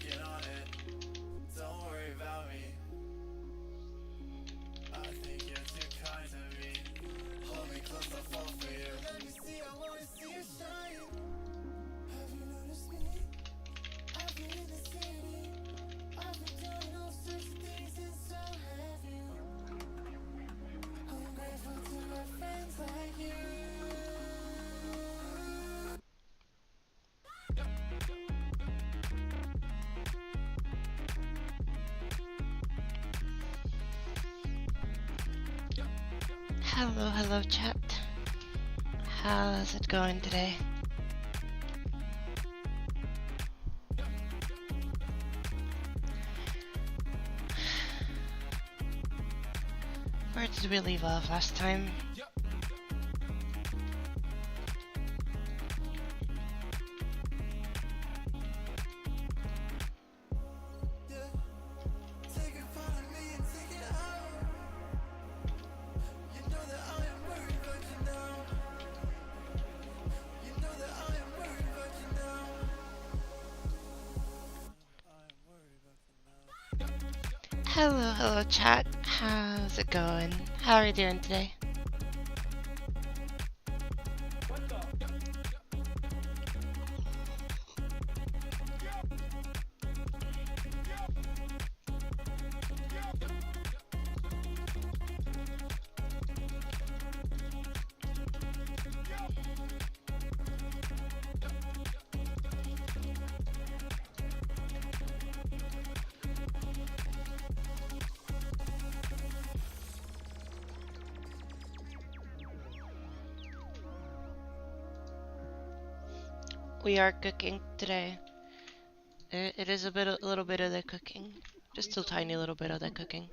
working on it. Don't worry about me. I think you're too kind to me. Hold me close, I'll fall for you. Let me see, I wanna see you shine. Have you noticed me? I've been in the city. I've been doing all sorts of things, it's so heavy. I'm grateful to have friends like you. Hello chat. How's it going today? Where did we leave off last time? Hello chat. How's it going? How are you doing today? We are cooking today. It is a little bit of the cooking, just a tiny little bit of the cooking.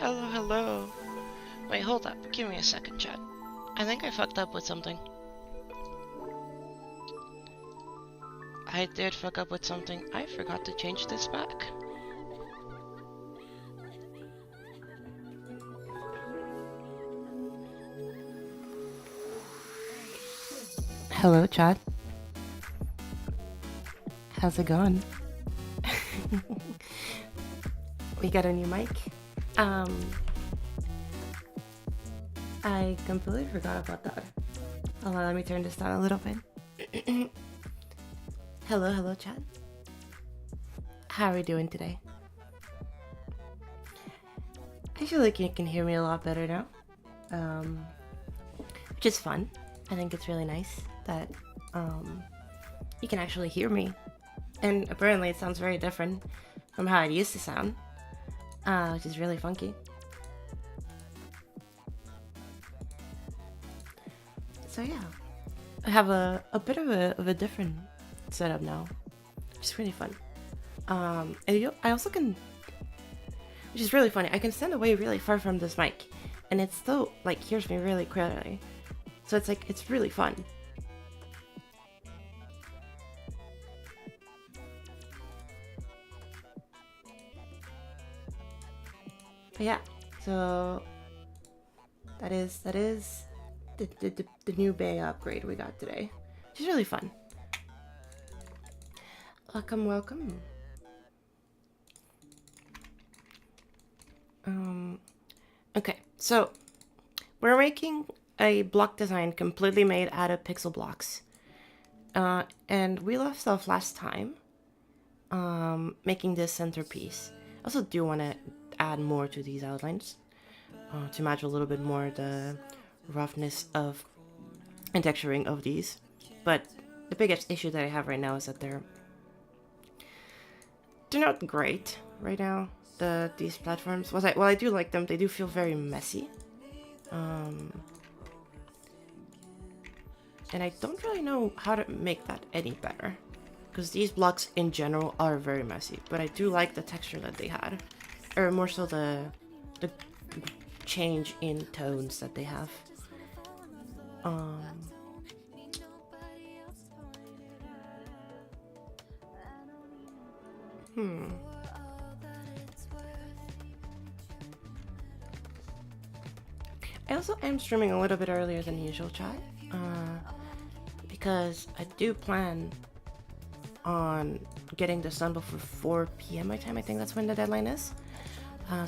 Hello. Wait, hold up. Give me a second, chat. I think I fucked up with something. I did fuck up with something. I forgot to change this back. Hello, chat. How's it going? We got a new mic. I completely forgot about that. Hold on, let me turn this down a little bit. Hello, chat. How are we doing today? I feel like you can hear me a lot better now. Which is fun. I think it's really nice that you can actually hear me. And apparently it sounds very different from how it used to sound. Which is really funky. So yeah, I have a bit of a different setup now, which is really fun. And I also can, which is really funny, I can stand away really far from this mic, and it still like hears me really clearly. So it's like, it's really fun. But yeah, so that is the new Bay upgrade we got today, which is really fun. Welcome. Okay, so we're making a block design completely made out of pixel blocks. And we left off last time making this centerpiece. I also do want to add more to these outlines to match a little bit more the roughness of and texturing of these. But the biggest issue that I have right now is that they're not great right now. These platforms. While I do like them, they do feel very messy. And I don't really know how to make that any better, because these blocks in general are very messy. But I do like the texture that they had, or more so the change in tones that they have. Um, hmm. I also am streaming a little bit earlier than usual, chat, because I do plan on getting this done before 4 p.m. my time. I think that's when the deadline is.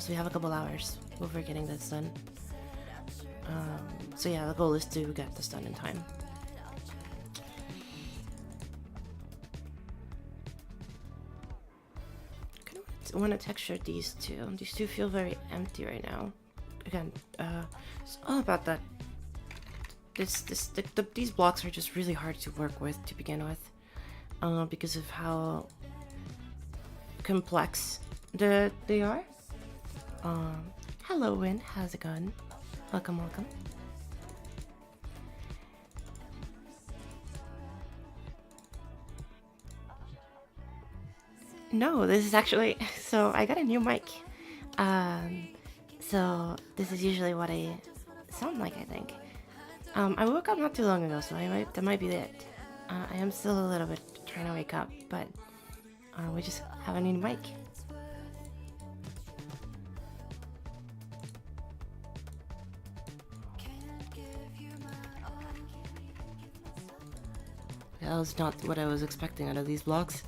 So we have a couple hours before getting this done. So yeah, the goal is to get this done in time. I want to texture these two. These two feel very empty right now. Again, it's all about that. These blocks are just really hard to work with to begin with, because of how complex they are. Hello, Win. How's it going? Welcome, welcome. No, this is actually... So, I got a new mic. So, this is usually what I sound like, I think. I woke up not too long ago, so that might be it. I am still a little bit trying to wake up, but we just have a new mic. That was not what I was expecting out of these vlogs.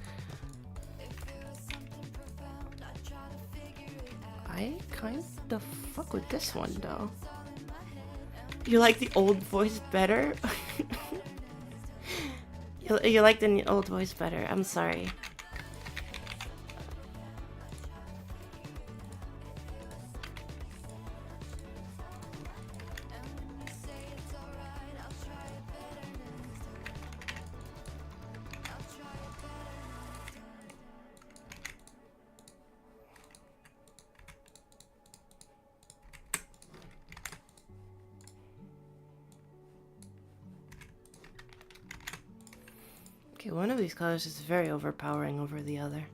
I kind of fuck with this one though. You like the old voice better? you like the old voice better. I'm sorry. Okay, one of these colors is very overpowering over the other.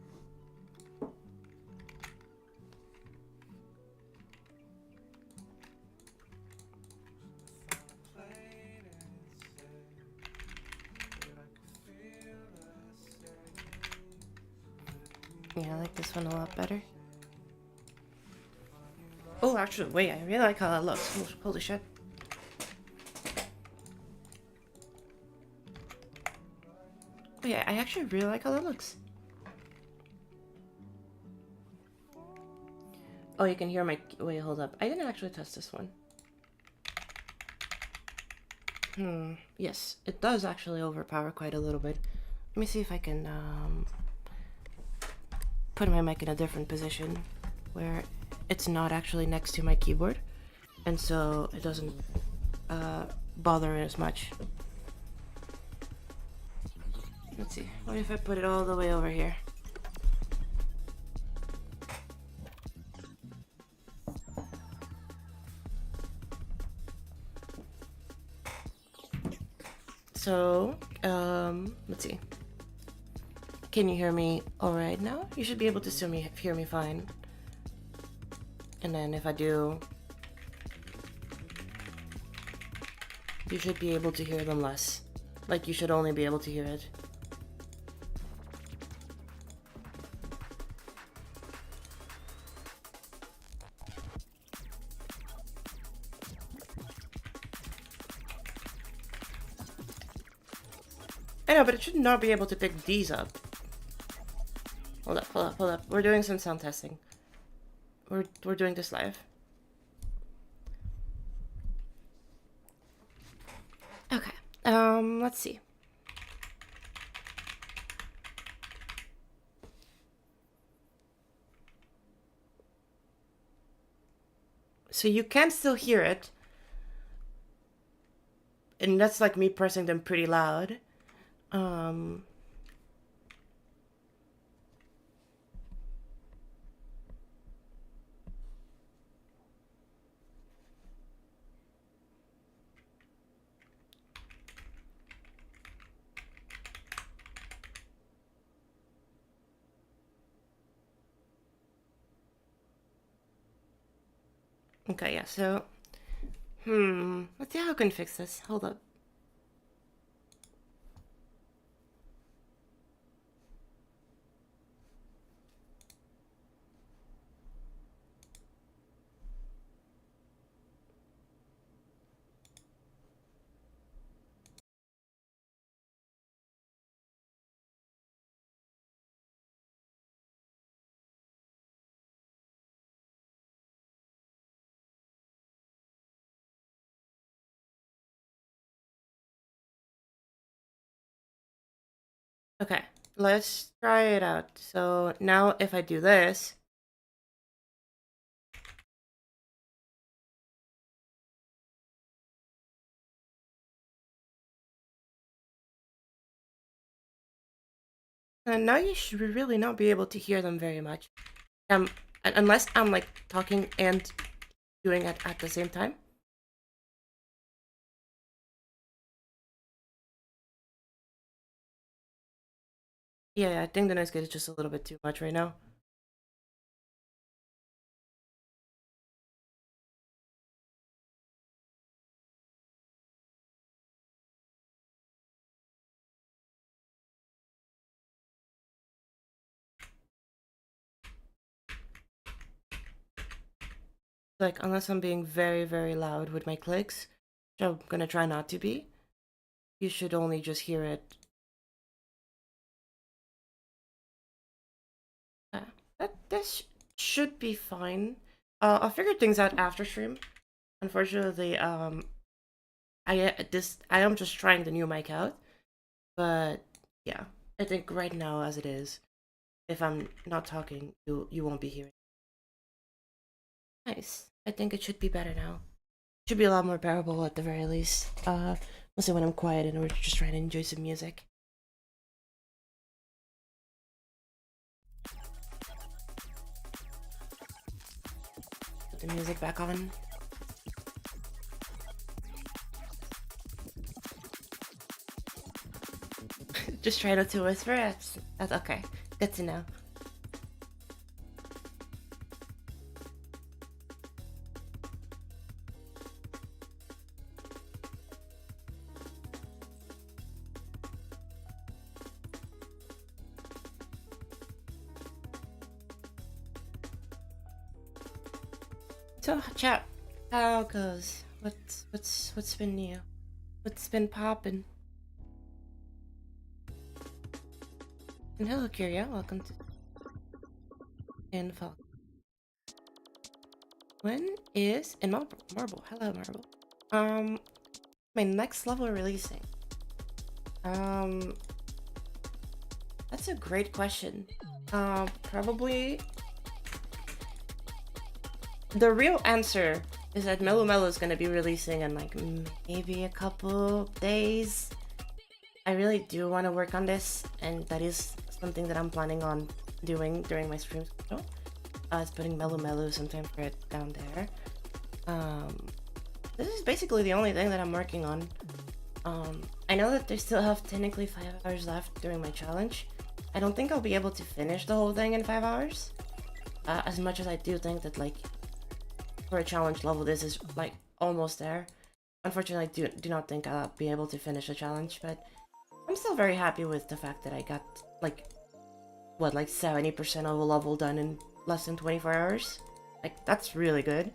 Yeah, I like this one a lot better. Oh, actually, wait, I really like how that looks. Oh, holy shit. Oh yeah, I actually really like how that looks. Oh, you can hear my... Wait, hold up. I didn't actually test this one. Yes, it does actually overpower quite a little bit. Let me see if I can put my mic in a different position where it's not actually next to my keyboard, and so it doesn't bother as much. Let's see. What if I put it all the way over here? So, let's see. Can you hear me all right now? You should be able to hear me fine. And then if I do, you should be able to hear them less. Like, you should only be able to hear it. I know, but it should not be able to pick these up. Hold up, hold up, hold up. We're doing some sound testing. We're doing this live. Okay. Let's see. So you can still hear it. And that's like me pressing them pretty loud. Okay, yeah, so... let's see how I can fix this. Hold up. Okay, let's try it out. So now if I do this, and now you should really not be able to hear them very much. Um, unless I'm like talking and doing it at the same time. Yeah, I think the noise gate is just a little bit too much right now. Like, unless I'm being very, very loud with my clicks, which I'm gonna try not to be, you should only just hear it. Uh, this should be fine. I'll figure things out after stream. Unfortunately, I am just trying the new mic out, but yeah, I think right now as it is, if I'm not talking, you won't be hearing. Nice. I think it should be better now. Should be a lot more bearable at the very least. Mostly when I'm quiet and we're just trying to enjoy some music. Put the music back on. Just try not to whisper. That's okay. Good to know. So chat, how goes? What's been new? What's been poppin'? And hello, Kyria. Welcome to Info. When is in Marble? Hello, Marble. My next level releasing. Um, that's a great question. Probably the real answer is that Mellow Mellow is gonna be releasing in like maybe a couple days. I really do want to work on this, and that is something that I'm planning on doing during my streams. Is putting Mellow Mellow sometime for it down there. This is basically the only thing that I'm working on. I know that they still have technically 5 hours left during my challenge. I don't think I'll be able to finish the whole thing in 5 hours. As much as I do think that like for a challenge level, this is like almost there. Unfortunately, I do not think I'll be able to finish the challenge, but I'm still very happy with the fact that I got like what, like 70% of a level done in less than 24 hours. Like that's really good.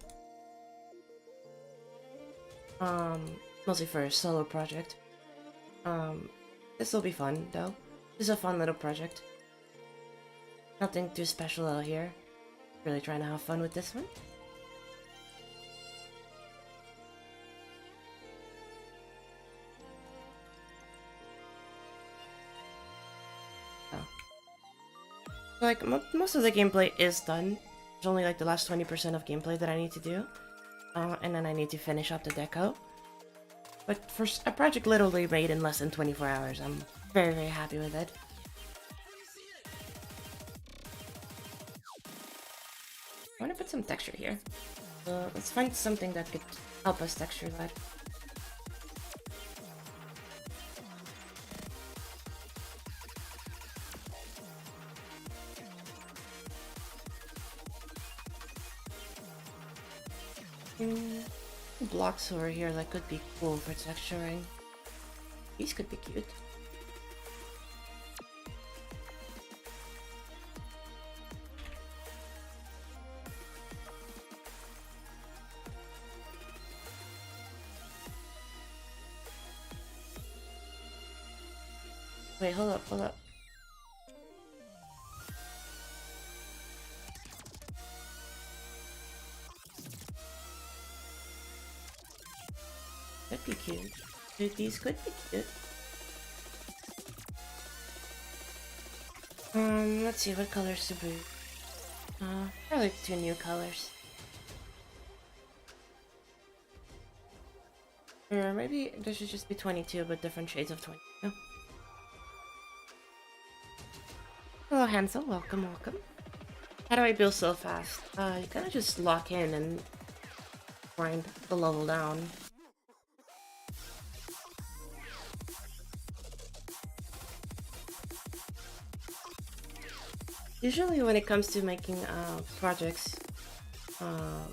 Mostly for a solo project. This will be fun though. This is a fun little project. Nothing too special out here. Really trying to have fun with this one. Like, most of the gameplay is done. There's only like the last 20% of gameplay that I need to do. And then I need to finish up the deco. But for a project literally made in less than 24 hours, I'm very, very happy with it. I want to put some texture here. Let's find something that could help us texture that. Blocks over here that could be cool for texturing. These could be cute. Wait, hold up, hold up. Could be cute. Dude, these could be cute. Let's see, what colors to breed? Probably two new colors. Or maybe there should just be 22, but different shades of 22. Hello, Hansel. Welcome, welcome. How do I build so fast? You kind of just lock in and grind the level down. Usually when it comes to making projects, uh,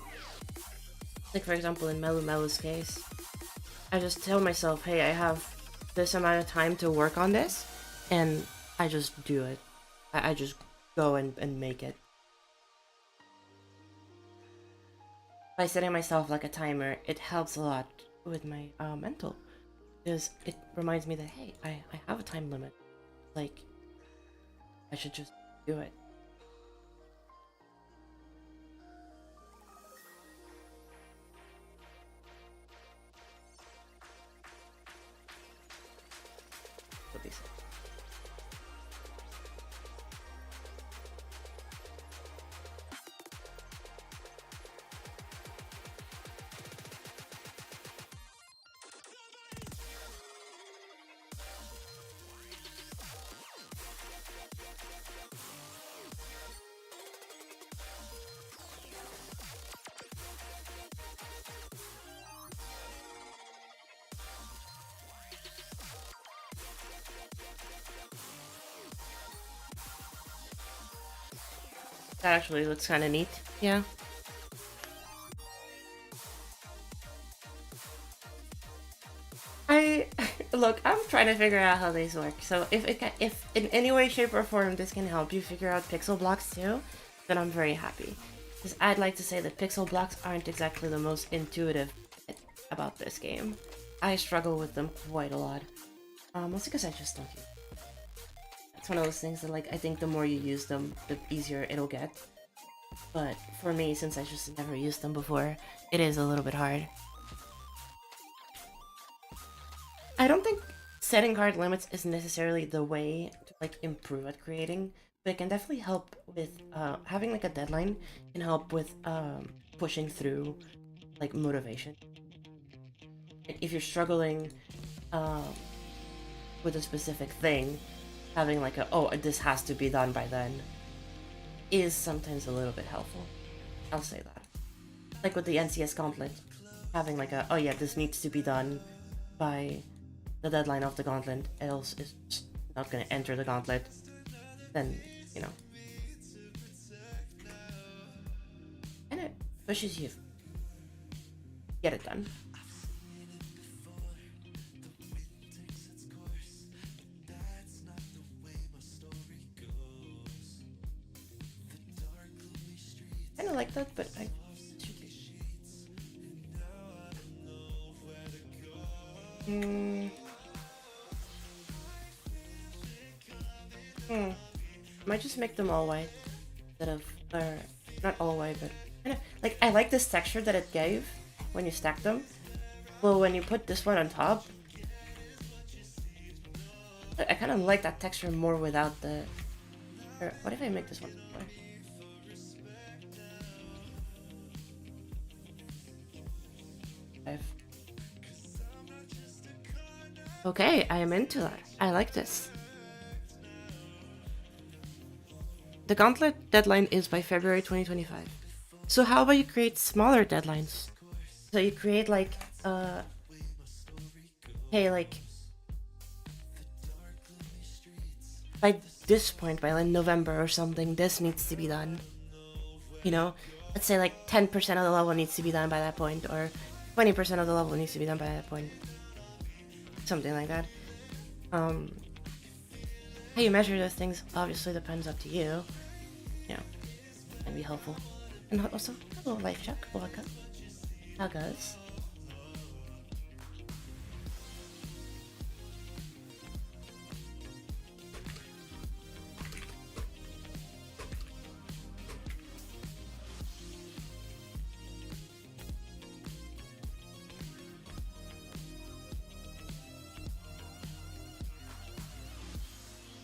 like for example in Melu Melu's case, I just tell myself, hey, I have this amount of time to work on this, and I just do it. I just go and make it. By setting myself like a timer, it helps a lot with my mental. Because it reminds me that, hey, I have a time limit. Like, I should just do it. What they say. That actually looks kind of neat. Yeah. I look. I'm trying to figure out how these work. So if in any way, shape, or form this can help you figure out pixel blocks too, then I'm very happy. Because I'd like to say that pixel blocks aren't exactly the most intuitive about this game. I struggle with them quite a lot. Mostly because I just don't use them. It's one of those things that, like, I think the more you use them, the easier it'll get. But for me, since I just never used them before, it is a little bit hard. I don't think setting card limits is necessarily the way to, like, improve at creating, but it can definitely help with having like a deadline can help with pushing through like motivation. If you're struggling um, with a specific thing, having like a oh this has to be done by then is sometimes a little bit helpful. I'll say that. Like with the NCS gauntlet, having like a oh yeah this needs to be done by the deadline of the gauntlet, else it's just not gonna enter the gauntlet. Then you know, and it pushes you get it done. I don't like that, but I. Hmm. Might just make them all white instead of, or not all white, but kind of like I like this texture that it gave when you stack them. Well, when you put this one on top, I kind of like that texture more without the. Or what if I make this one smaller? Okay, I am into that. I like this. The gauntlet deadline is by February 2025. So how about you create smaller deadlines? So you create like, hey, like, by this point, by like November or something, this needs to be done. You know, let's say like 10% of the level needs to be done by that point, or 20% of the level needs to be done by that point. Something like that. How you measure those things obviously depends up to you. You know, can be helpful. And also, hello, life check, welcome. How goes?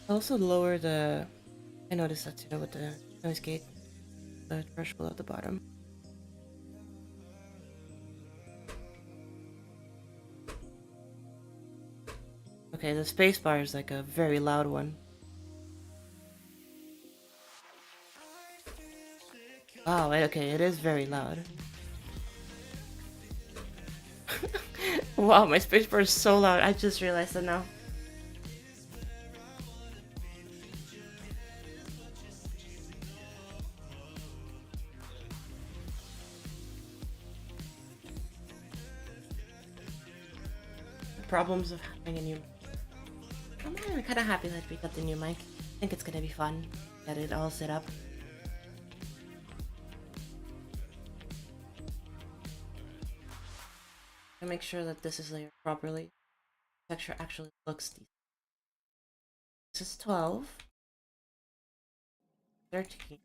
Also lower the I noticed that too with the noise gate, the threshold at the bottom. Okay, the spacebar is like a very loud one. Oh, okay, it is very loud. Wow, my spacebar is so loud. I just realized that now. Problems of having a new. I'm kind of happy that we got the new mic. I think it's gonna be fun. Get it all set up. And make sure that this is layered properly. Texture actually looks decent. This is 12. 13.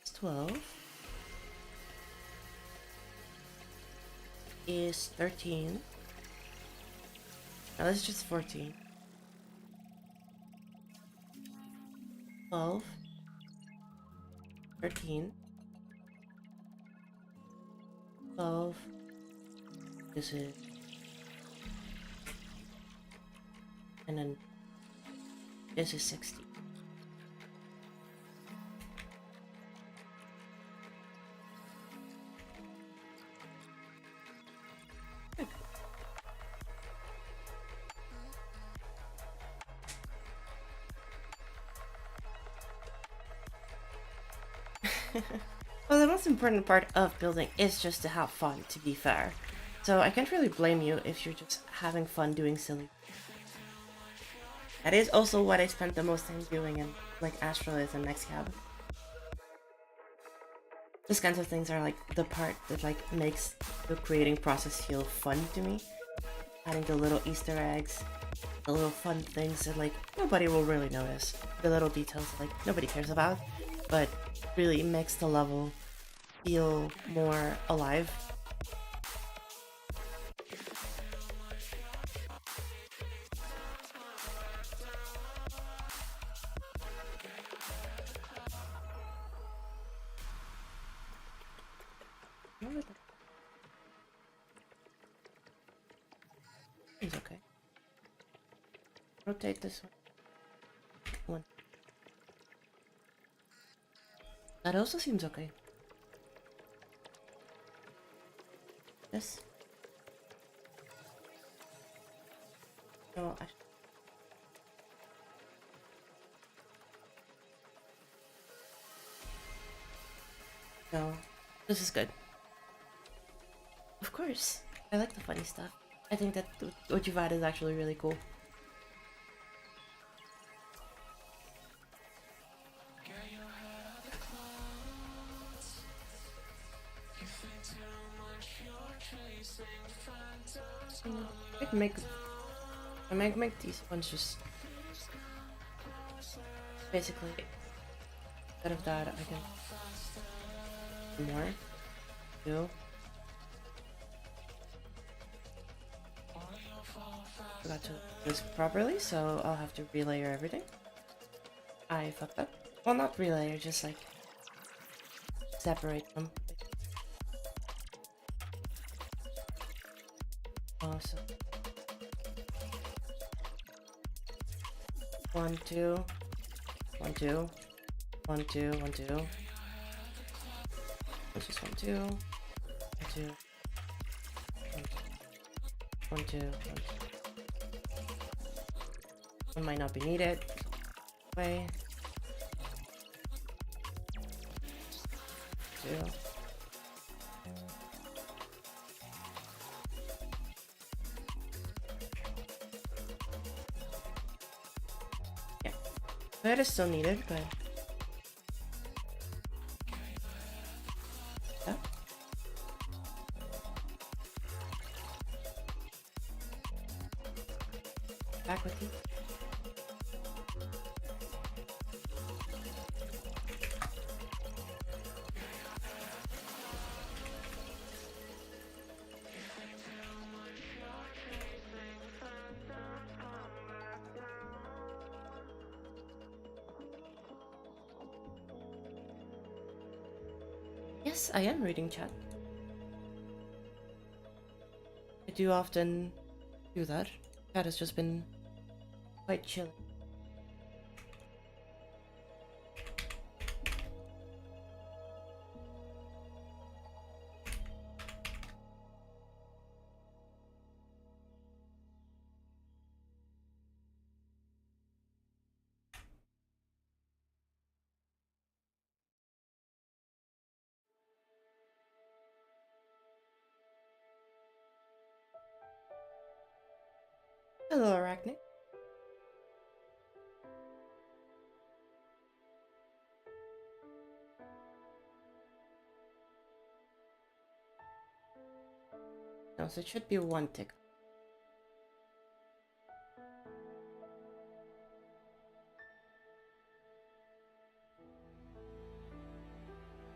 It's 12. Is 13. Now this is just 14. 12. 13. 12. This is. And then this is 60. Well, the most important part of building is just to have fun, to be fair. So I can't really blame you if you're just having fun doing silly. That is also what I spent the most time doing in like Astrolith and Nextcab. These kinds of things are like the part that like makes the creating process feel fun to me. Adding the little Easter eggs, the little fun things that like nobody will really notice. The little details that like nobody cares about, but really makes the level feel more alive. It's okay. Rotate this one. That also seems okay. This? No, actually. No, this is good. Of course. I like the funny stuff. I think that what you've added is actually really cool. I might make these ones just basically instead of that I can do more. Do. Forgot to do this properly, so I'll have to relayer everything. I fucked up. Well, not relayer, just like separate them. Awesome. 1, 2, 1, 2, 1, 2, 1, 2. This is 1, 2, 1, 2, 1, 2, 1, 2. One might not be needed. Way. 2. Yeah. That is still needed, but yeah. Back with you. Yes, I am reading chat. I do often do that. Chat has just been quite chill. Hello, Arachne. No, so it should be one tick.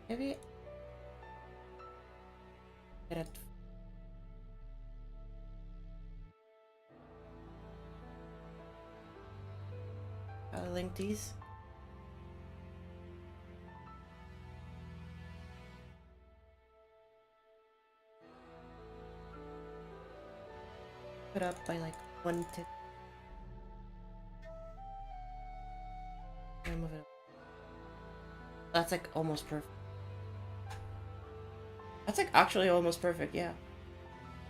Maybe get it. I'll link these. Put up by like one tick. And move it up. That's like almost perfect. That's like actually almost perfect, yeah.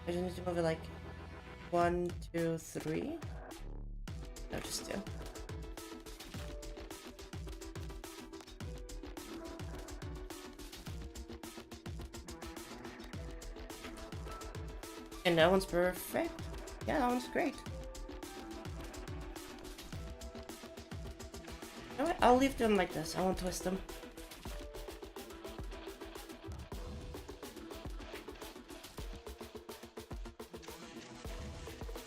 I just need to move it like 1, 2, 3. No, just 2. And that one's perfect. Yeah, that one's great. You know what? I'll leave them like this. I won't twist them.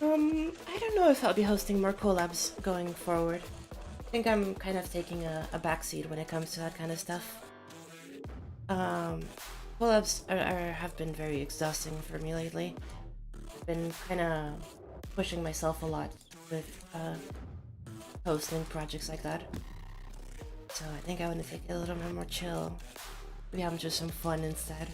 I don't know if I'll be hosting more collabs going forward. I think I'm kind of taking a backseat when it comes to that kind of stuff. Collabs have been very exhausting for me lately. I've been kind of pushing myself a lot with hosting projects like that. So I think I want to take it a little bit more chill. Maybe have just some fun instead.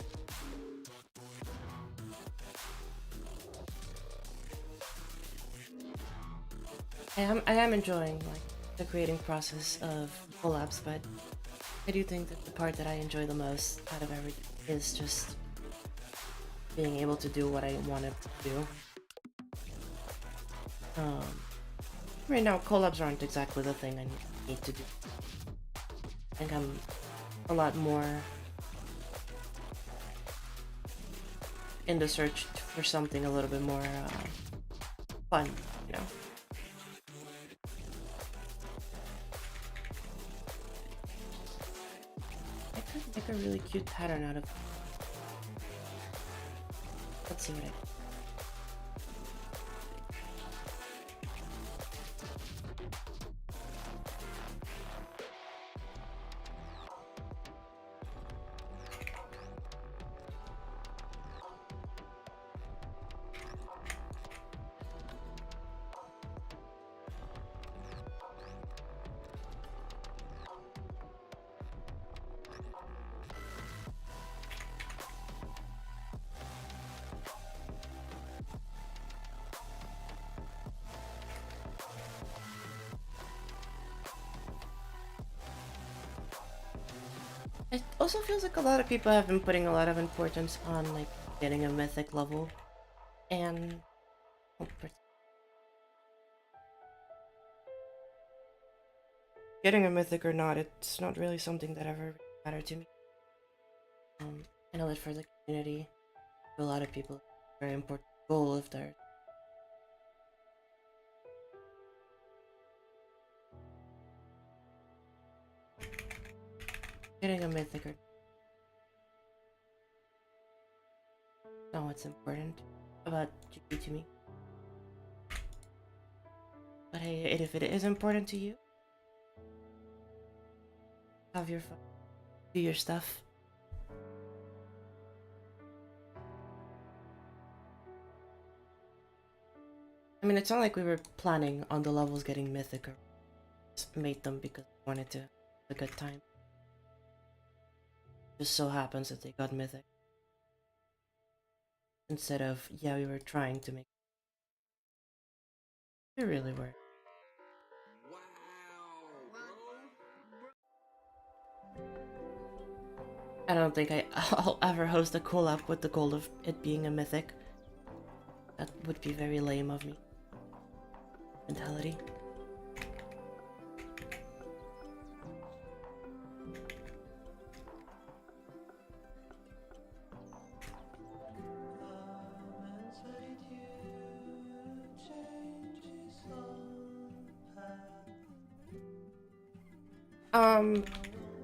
I am enjoying like the creating process of collabs, but I do think that the part that I enjoy the most out of everything is just being able to do what I wanted to do. Right now, collabs aren't exactly the thing I need to do. I think I'm a lot more in the search for something a little bit more fun, you know. I could make a really cute pattern out of. Let's see what I. It also feels like a lot of people have been putting a lot of importance on like getting a mythic level, and getting a mythic or not, it's not really something that ever mattered to me. I know that for the community, for a lot of people, it's a very important goal if they're getting a mythic or not what's important about GP to me. But hey, if it is important to you, have your fun, do your stuff. I mean, it's not like we were planning on the levels getting mythic or just made them because we wanted to have a good time. Just so happens that they got mythic. Instead of, yeah, we were trying to make... They really were. I don't think I'll ever host a collab with the goal of it being a mythic. That would be very lame of me. Mentality.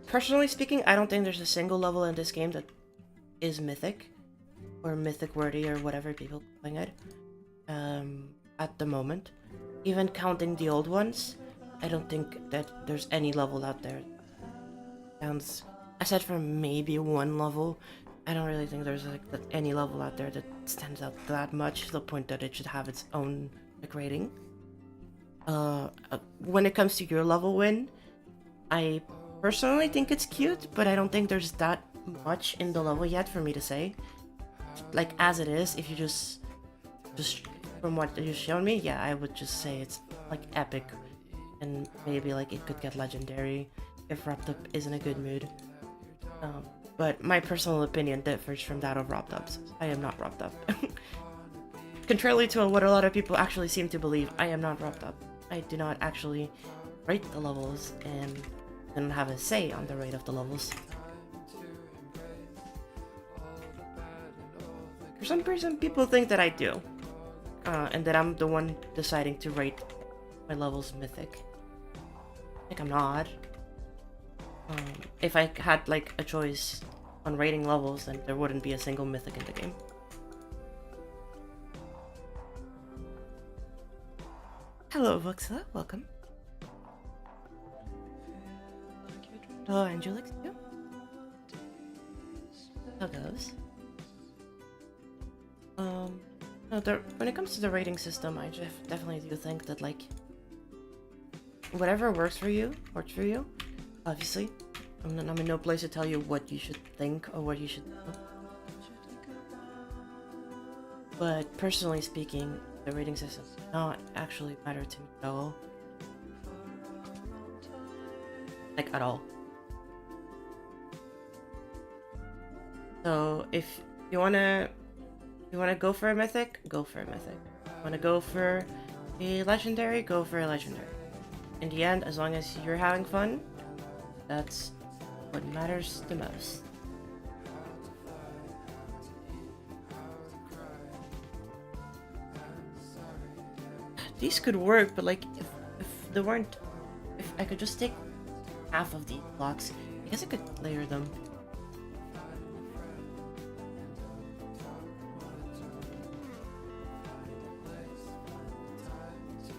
Personally speaking, I don't think there's a single level in this game that is mythic. Or mythic worthy or whatever people calling it. At the moment. Even counting the old ones, I don't think that there's any level out there. Aside from maybe one level, I don't really think there's like any level out there that stands out that much to the point that it should have its own like rating. When it comes to your level win, I personally think it's cute, but I don't think there's that much in the level yet for me to say. Like as it is, if you just from what you've shown me, yeah, I would just say it's like epic, and maybe like it could get legendary if Wrapped Up is in a good mood. But my personal opinion differs from that of Wrapped Up's. I am not Wrapped Up. Contrarily to what a lot of people actually seem to believe, I am not Wrapped Up. I do not actually rate the levels and don't have a say on the rate of the levels. For some reason, people think that I do. And that I'm the one deciding to rate my levels mythic. Like I'm not. If I had like a choice on rating levels, then there wouldn't be a single mythic in the game. Hello, Voxa. Welcome. Hello, Angelix too. How goes? No, when it comes to the rating system, I definitely do think that like whatever works for you, obviously. I'm in no place to tell you what you should think or what you should do. But personally speaking, the rating system does not actually matter to me at all. Like at all. So if you wanna go for a mythic, go for a mythic. Wanna go for a legendary, go for a legendary. In the end, as long as you're having fun, that's what matters the most. These could work, but like if there weren't, if I could just take half of the blocks, I guess I could layer them.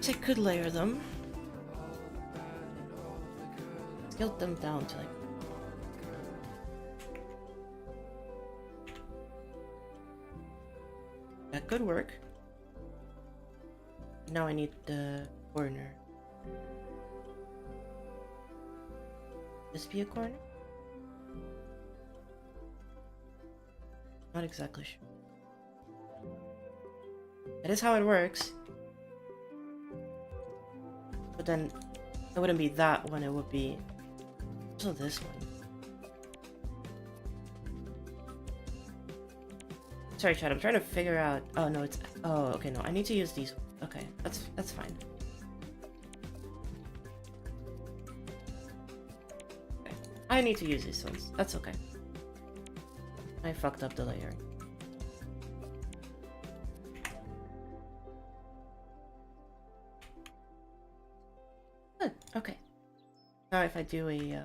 I could layer them. Scale them down to like... That could work. Now I need the corner. This be a corner? Not exactly sure. That is how it works. But then it wouldn't be that one, it would be also this one. Sorry, chat, I'm trying to figure out. Oh no, it's okay, no, I need to use these. Okay, that's fine. Okay. I need to use these ones. That's okay. I fucked up the layering. Good, okay. Now if I do a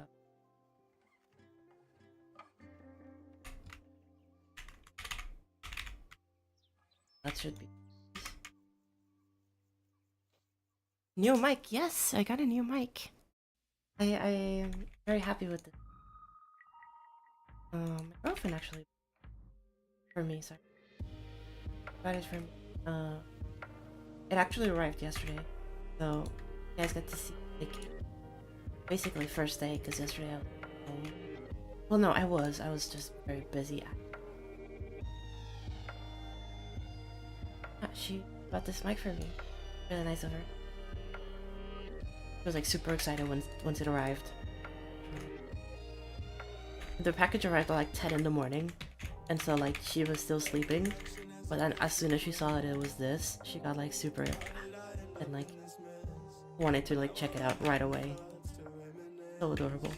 that should be new mic. Yes, I got a new mic. I am very happy with it. My girlfriend actually for me, sorry. Got it from it actually arrived yesterday. So you guys got to see like basically first day because yesterday I was home. Well, no, I was. I was just very busy. She bought this mic for me. Really nice of her. I was like super excited once it arrived. The package arrived at like 10 in the morning, and so like she was still sleeping. But then as soon as she saw that it was this, she got like super and like wanted to like check it out right away. So adorable.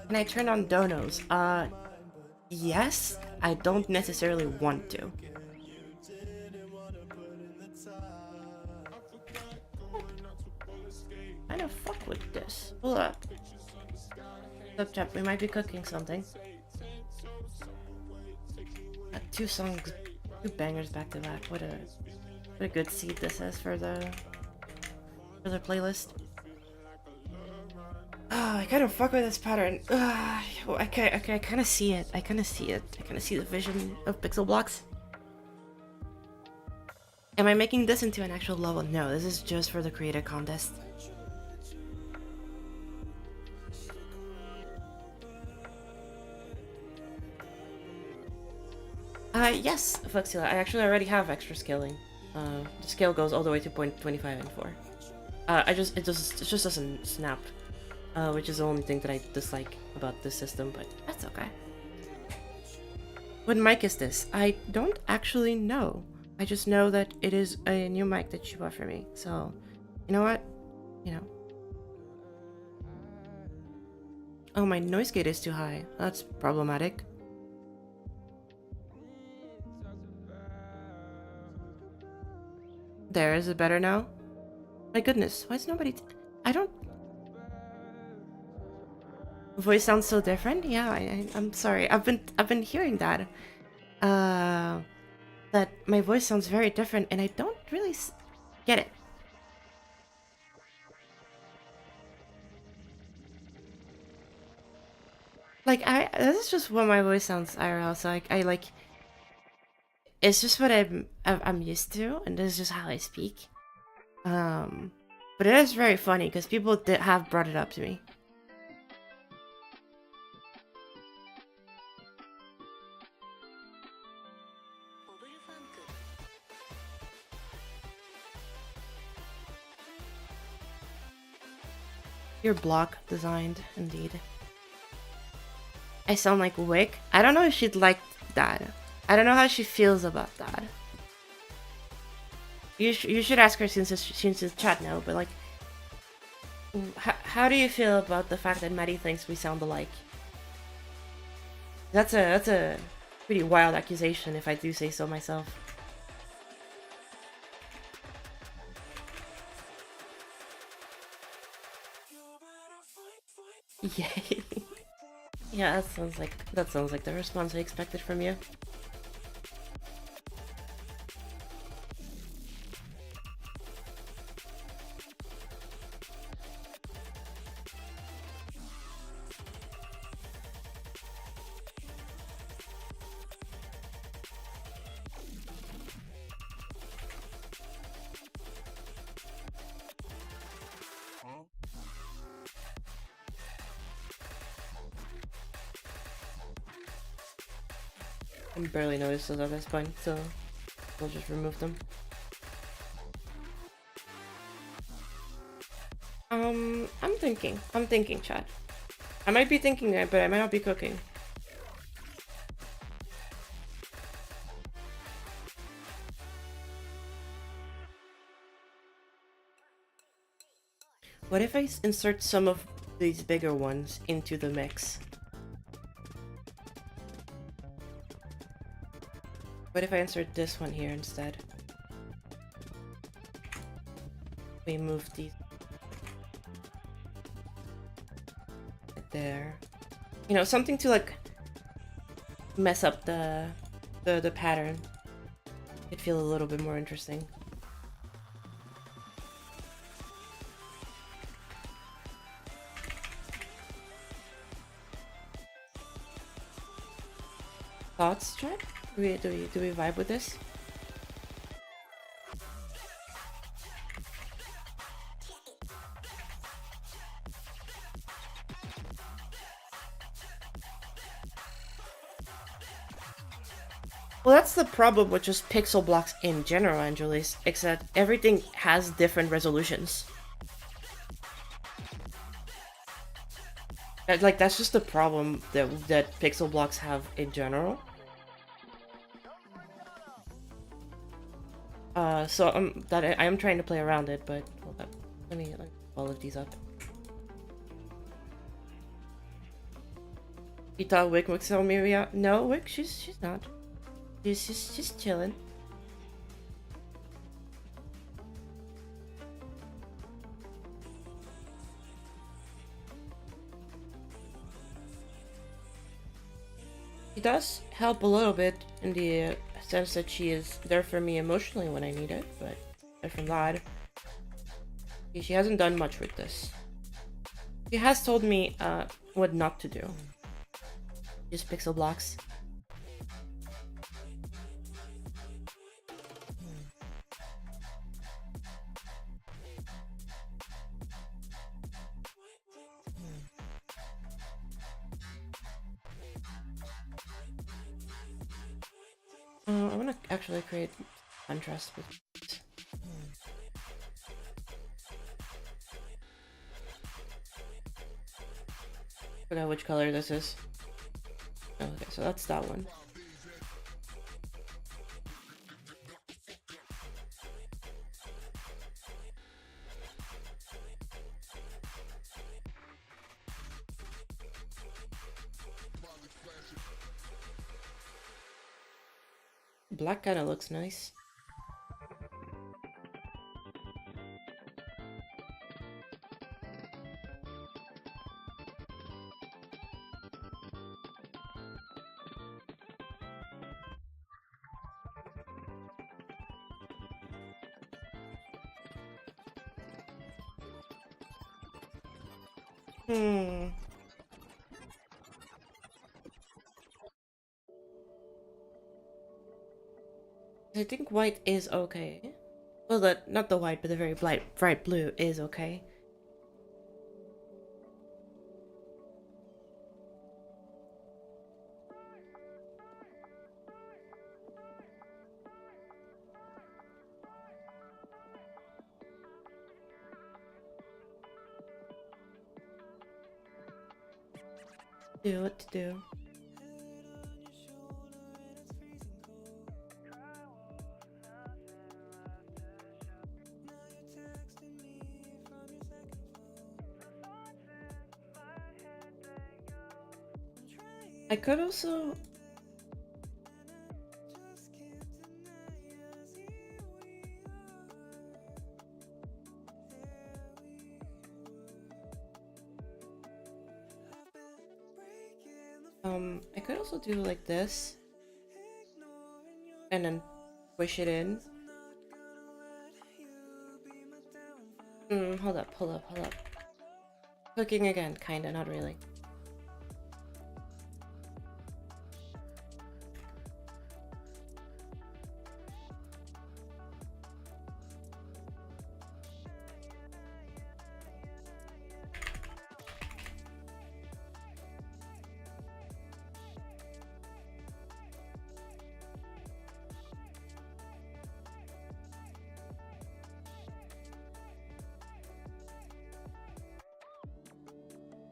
And I turned on donos. Yes, I don't necessarily want to. Kind of fuck with this. Hold up. Up, chap, we might be cooking something. Two songs, two bangers back to back. What a good seed this is for the playlist. Oh, I kind of fuck with this pattern. Okay, I kind of see it. I kind of see the vision of pixel blocks. Am I making this into an actual level? No, this is just for the creator contest. Yes, Fluxula. I actually already have extra scaling. The scale goes all the way to 0.25 and 4. It just doesn't snap. Which is the only thing that I dislike about this system, but that's okay. What mic is this? I don't actually know. I just know that it is a new mic that she bought for me. So, you know what? You know. Oh, my noise gate is too high. That's problematic. There, is it better now? My goodness, why is nobody... I don't... Voice sounds so different? Yeah, I'm sorry. I've been hearing that. That my voice sounds very different, and I don't really get it. Like, this is just what my voice sounds IRL, so I like... It's just what I'm used to, and this is just how I speak. But it is very funny, because people have brought it up to me. Your block designed, indeed. I sound like Wick. I don't know if she'd like that. I don't know how she feels about that. You should ask her since it's chat now, but like... How do you feel about the fact that Maddie thinks we sound alike? That's a pretty wild accusation, if I do say so myself. Yay. Yeah, that sounds like the response I expected from you. I barely noticed those at this point, so we'll just remove them. I'm thinking, chat. I might be thinking it, but I might not be cooking. What if I insert some of these bigger ones into the mix? What if I insert this one here instead? We move these there. You know, something to like mess up the pattern. It'd feel a little bit more interesting. Thoughts, chat? Do we vibe with this? Well, that's the problem with just pixel blocks in general, Angelis, except everything has different resolutions. Like, that's just the problem that pixel blocks have in general. So I am trying to play around it, but hold up. Let me all of these up. You thought Wick would sell me out? No, Wick, she's not. She's chilling. She does help a little bit in the sense that she is there for me emotionally when I need it, but aside from that, she hasn't done much with this. She has told me what not to do. Use pixel blocks. I want to actually create contrast with this. Forgot which color this is. Oh, okay, so that's that one. Black kind of looks nice. Hmm. I think white is okay. Well, not the white, but the very bright blue is okay. Do what to do. I could also I could also do like this and then push it in. Hold up. Cooking again, kinda, not really.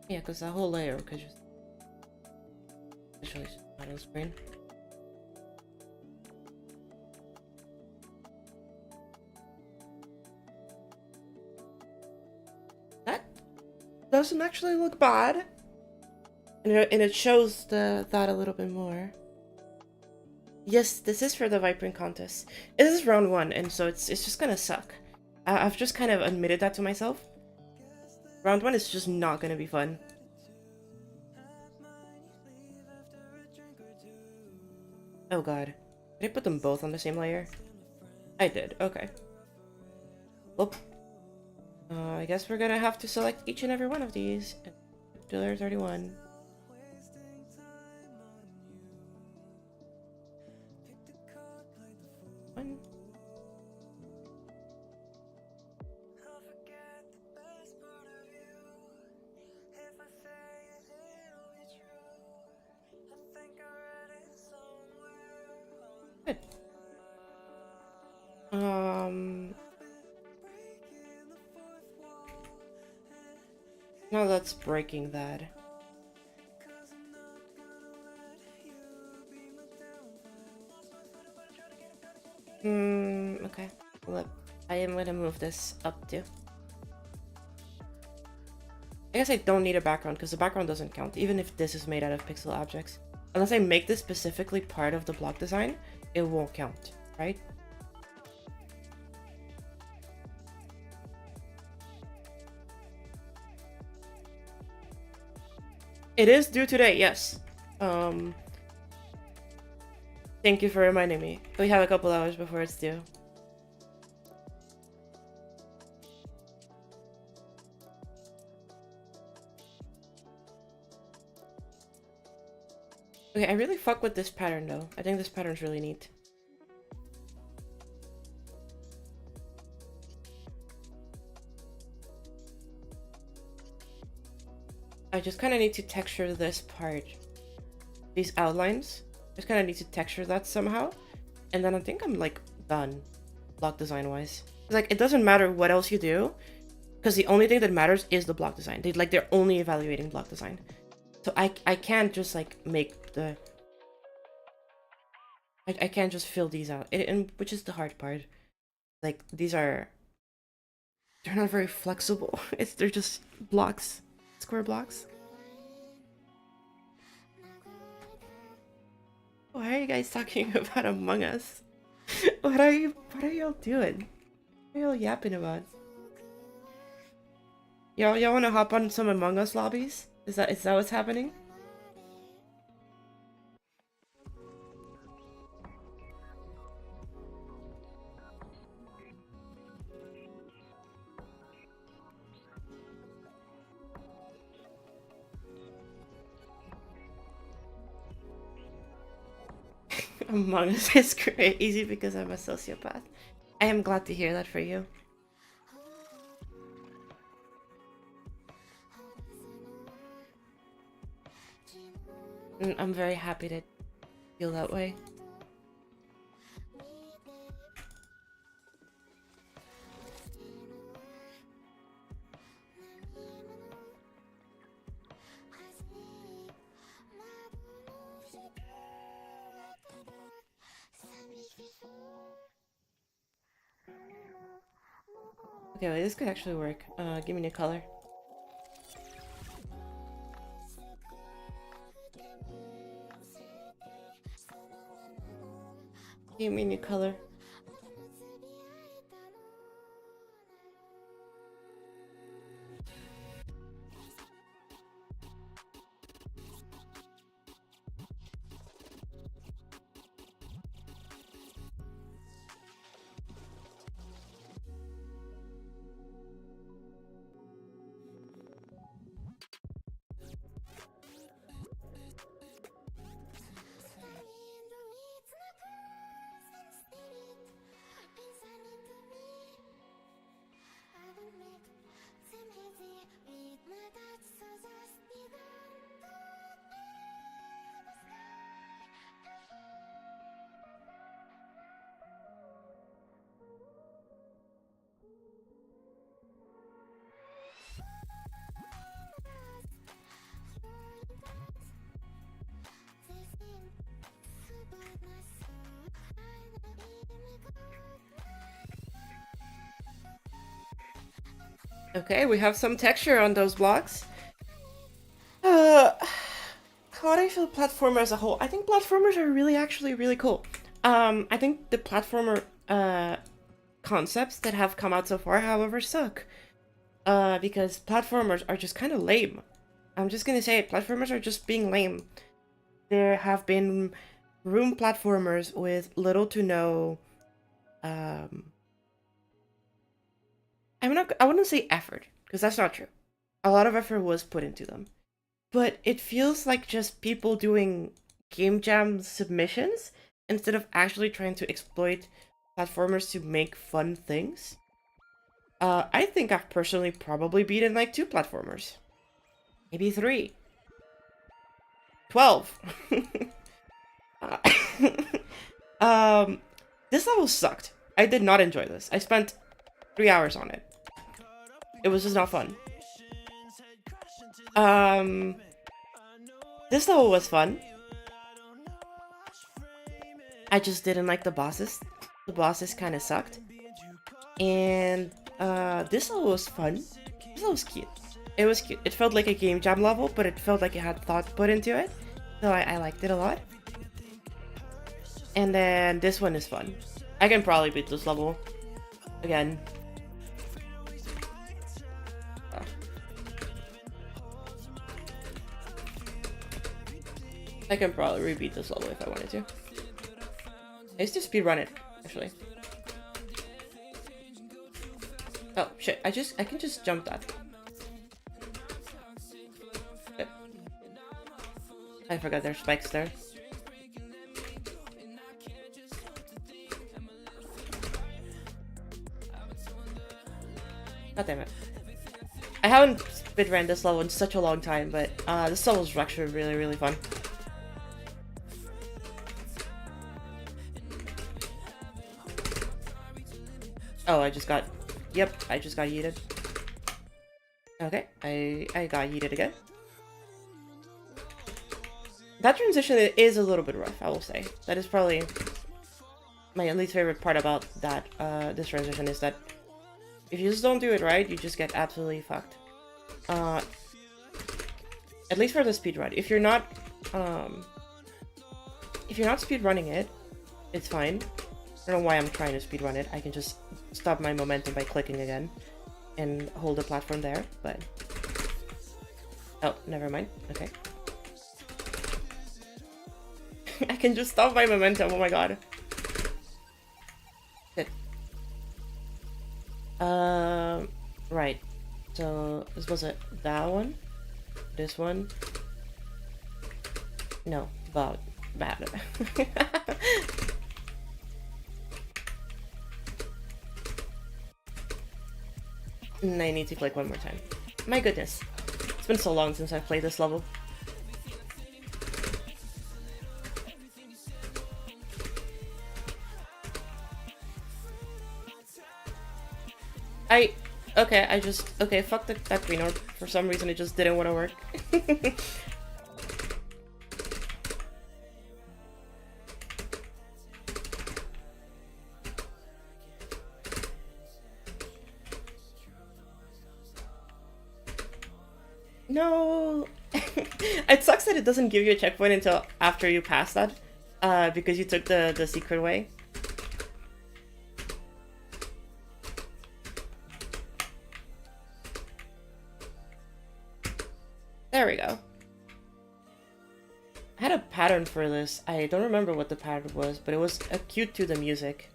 Yeah, because that whole layer could just actually not on screen. That doesn't actually look bad. And it shows that a little bit more. Yes, this is for the Vipering contest. This is round 1, and so it's just gonna suck. I've just kind of admitted that to myself. Round 1 is just not gonna be fun. Oh god. Did I put them both on the same layer? I did, okay. Well, I guess we're gonna have to select each and every one of these. Until there's 31. One. Good. Now that's breaking that. Okay. Look, I am gonna move this up too. I guess I don't need a background because the background doesn't count, even if this is made out of pixel objects. Unless I make this specifically part of the block design, it won't count, right? It is due today, yes. Thank you for reminding me. We have a couple hours before it's due. Okay, I really fuck with this pattern though. I think this pattern's really neat. I just kind of need to texture this part. These outlines. Just kind of need to texture that somehow. And then I think I'm like done. Block design wise. Like it doesn't matter what else you do. Because the only thing that matters is the block design. They're only evaluating block design. So I can't just like make the... I can't just fill these out. And which is the hard part. Like these are... They're not very flexible. They're just blocks. Square blocks. Why are you guys talking about Among Us? What are y'all doing? What are y'all yapping about? Y'all wanna hop on some Among Us lobbies? Is that what's happening? Among Us is crazy because I'm a sociopath. I am glad to hear that for you. I'm very happy to feel that way. Okay, wait, this could actually work. Give me a color. Give me a new color. Okay, we have some texture on those blocks. How do I feel platformer as a whole? I think platformers are actually really cool. I think the platformer concepts that have come out so far, however, suck. Because platformers are just kind of lame. I'm just gonna say it, platformers are just being lame. There have been room platformers with little to no I wouldn't say effort, because that's not true. A lot of effort was put into them. But it feels like just people doing game jam submissions instead of actually trying to exploit platformers to make fun things. I think I've personally probably beaten like 2 platformers. Maybe 3. 12. Um, this level sucked. I did not enjoy this. I spent 3 hours on it. It was just not fun. Um, this level was fun. I just didn't like the bosses. The bosses kind of sucked. And this level was fun. This level was cute. It was cute. It felt like a game jam level, but it felt like it had thought put into it. So I liked it a lot. And then this one is fun. I can probably beat this level again. I can probably rebeat this level if I wanted to. I used to speedrun it, actually. Oh shit, I can just jump that. Shit. I forgot there's spikes there. God damn it. I haven't speedrun this level in such a long time, but this level is actually really fun. Oh, I just got... Yep, I just got yeeted. Okay, I got yeeted again. That transition is a little bit rough, I will say. That is probably my least favorite part about that, this transition is that if you just don't do it right, you just get absolutely fucked. At least for the speedrun. If you're not speedrunning it, it's fine. I don't know why I'm trying to speedrun it. I can just stop my momentum by clicking again and hold the platform there, but... Oh, never mind. Okay. I can just stop my momentum, oh my god. Good. Right. So, this was it. That one? This one? No, bad. And I need to click one more time. My goodness. It's been so long since I've played this level. Okay, fuck that green orb. For some reason it just didn't want to work. No! It sucks that it doesn't give you a checkpoint until after you pass that, because you took the secret way. There we go. I had a pattern for this. I don't remember what the pattern was, but it was acute to the music.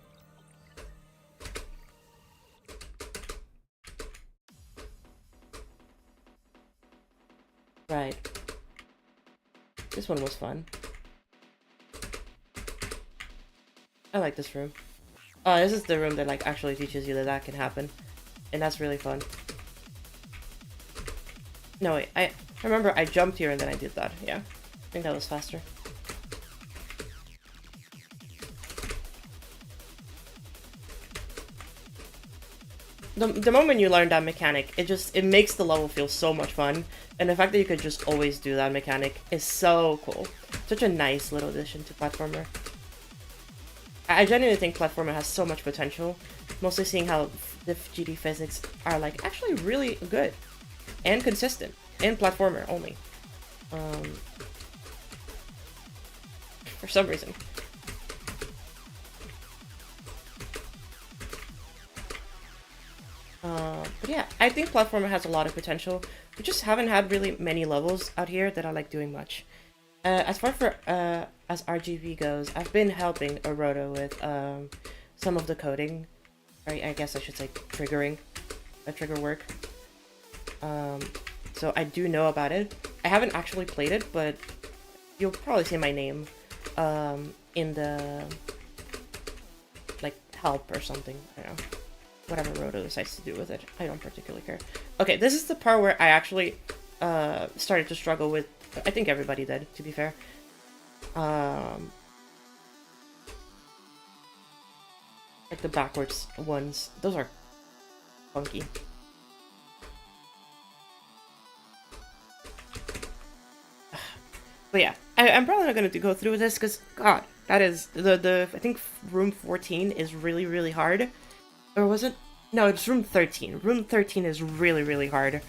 Right. This one was fun. I like this room. Oh, this is the room that like actually teaches you that that can happen. And that's really fun. No, wait, I remember I jumped here and then I did that. Yeah, I think that was faster. The moment you learn that mechanic, it makes the level feel so much fun. And the fact that you could just always do that mechanic is so cool. Such a nice little addition to platformer. I genuinely think platformer has so much potential. Mostly seeing how the GD physics are like actually really good. And consistent. In platformer only. For some reason. But yeah, I think platformer has a lot of potential. We just haven't had really many levels out here that I like doing much. As far for as RGB goes, I've been helping Oroto with some of the coding. I guess I should say triggering. Trigger work. So I do know about it. I haven't actually played it, but you'll probably see my name in the like help or something. I don't know. Whatever Roto decides to do with it. I don't particularly care. Okay, this is the part where I actually started to struggle with... I think everybody did, to be fair. Like the backwards ones. Those are funky. But yeah, I'm probably not going to go through this because, God, that is, I think room 14 is really, really hard. Or was it? No, it's room 13. Room 13 is really, really hard.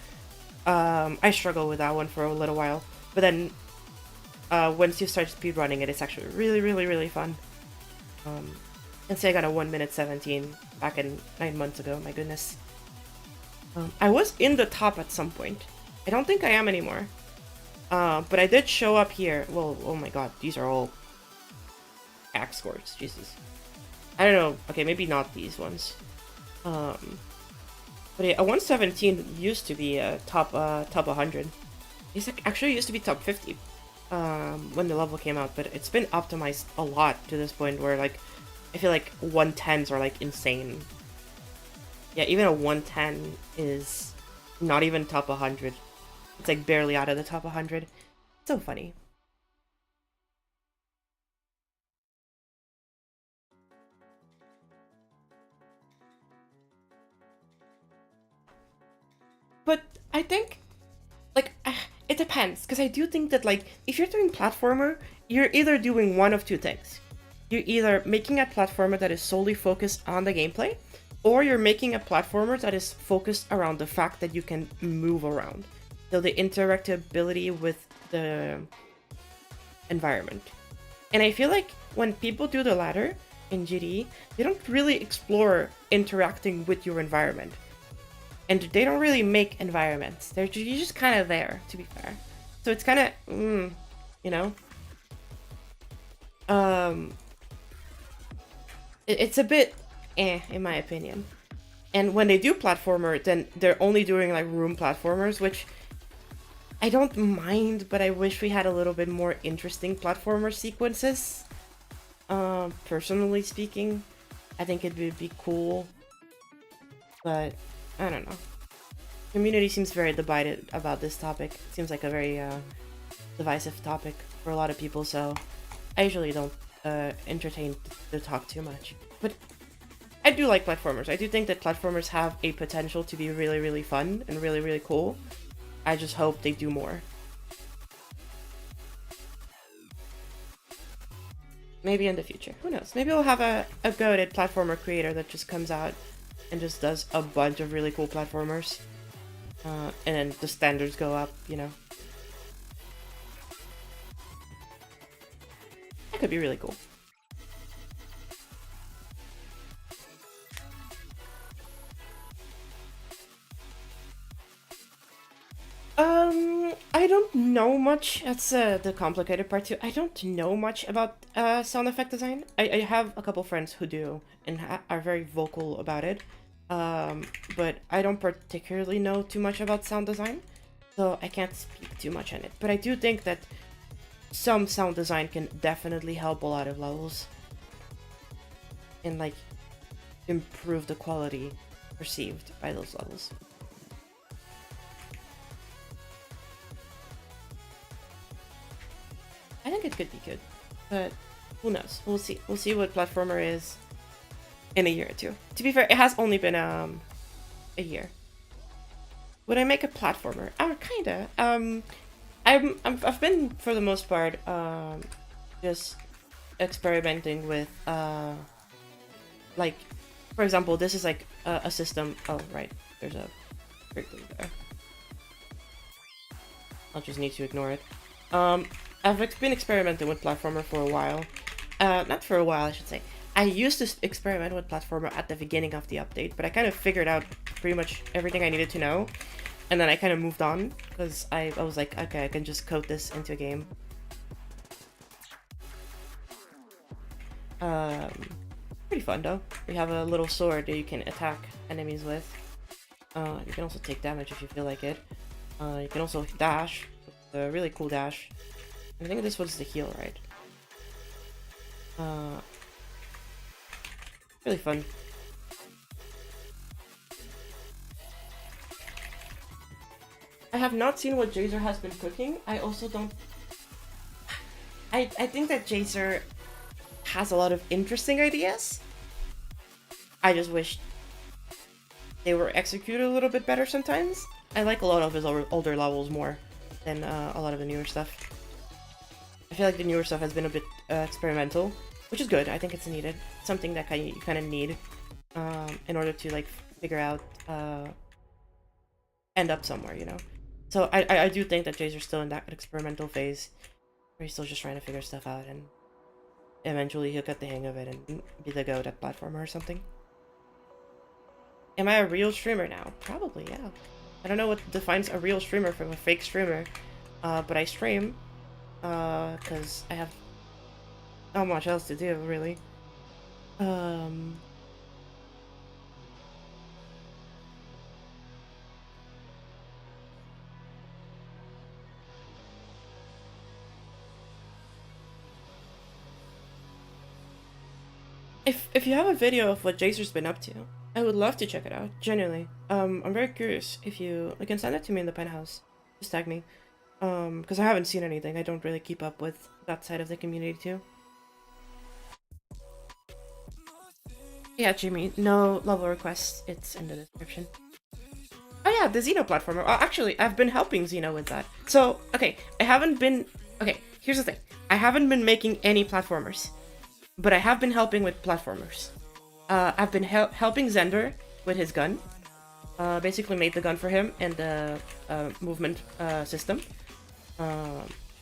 I struggled with that one for a little while. But then, once you start speedrunning it, it's actually really, really, really fun. And say I got a 1 minute 17 back in 9 months ago, my goodness. I was in the top at some point. I don't think I am anymore. But I did show up here. Well, oh my god, these are all axe scores. Jesus. I don't know. Okay, maybe not these ones. But yeah, a 117 used to be a top 100. It's actually used to be top 50 when the level came out, but it's been optimized a lot to this point where, like, I feel like 110s are, like, insane. Yeah, even a 110 is not even top 100. It's, like, barely out of the top 100. It's so funny. But I think, like, it depends, because I do think that, like, if you're doing platformer, you're either doing one of two things. You're either making a platformer that is solely focused on the gameplay, or you're making a platformer that is focused around the fact that you can move around. So the interactability with the environment. And I feel like when people do the latter in GD, they don't really explore interacting with your environment. And they don't really make environments. You're just kind of there, to be fair. So it's kind of, you know? It's a bit in my opinion. And when they do platformer, then they're only doing, like, room platformers, which I don't mind, but I wish we had a little bit more interesting platformer sequences. Personally speaking, I think it would be cool. But I don't know. Community seems very divided about this topic. Seems like a very divisive topic for a lot of people, so I usually don't entertain the talk too much. But I do like platformers. I do think that platformers have a potential to be really, really fun and really, really cool. I just hope they do more. Maybe in the future. Who knows? Maybe we'll have a goated platformer creator that just comes out and just does a bunch of really cool platformers. And then the standards go up, you know. That could be really cool. I don't know much. That's the complicated part too. I don't know much about sound effect design. I have a couple friends who do and are very vocal about it. But I don't particularly know too much about sound design, so I can't speak too much on it. But I do think that some sound design can definitely help a lot of levels and, like, improve the quality perceived by those levels. I think it could be good, but who knows? We'll see. We'll see what platformer is in a year or two. To be fair, it has only been a year. Would I make a platformer? Kinda. I've been, for the most part, just experimenting with like, for example, this is like a system. Oh right, there's a Wrigley there. I'll just need to ignore it. I've been experimenting with platformer for a while. Not for a while, I should say. I used to experiment with platformer at the beginning of the update, but I kind of figured out pretty much everything I needed to know. And then I kind of moved on, because I was like, okay, I can just code this into a game. Pretty fun though. We have a little sword that you can attack enemies with. You can also take damage if you feel like it. You can also dash, a really cool dash. I think this one's the heal, right? Really fun. I have not seen what Jazer has been cooking. I also don't... I think that Jazer has a lot of interesting ideas. I just wish they were executed a little bit better sometimes. I like a lot of his older levels more than a lot of the newer stuff. I feel like the newer stuff has been a bit experimental, which is good. I think it's needed. Something that you kind of need in order to like figure out, end up somewhere, you know. So I do think that Jay's are still in that experimental phase, where he's still just trying to figure stuff out, and eventually he'll get the hang of it and be the goat at platformer or something. Am I a real streamer now? Probably, yeah. I don't know what defines a real streamer from a fake streamer, but I stream, because I have not much else to do, really. If you have a video of what Jacer's been up to, I would love to check it out, genuinely. I'm very curious. If you can send it to me in the penthouse, just tag me. Because I haven't seen anything. I don't really keep up with that side of the community too. Yeah, Jimmy, no level requests. It's in the description. Oh yeah, the Xeno platformer. Actually, I've been helping Xeno with that. So, okay, I haven't been... Okay, here's the thing. I haven't been making any platformers, but I have been helping with platformers. I've been helping Zender with his gun. Basically made the gun for him and the movement system.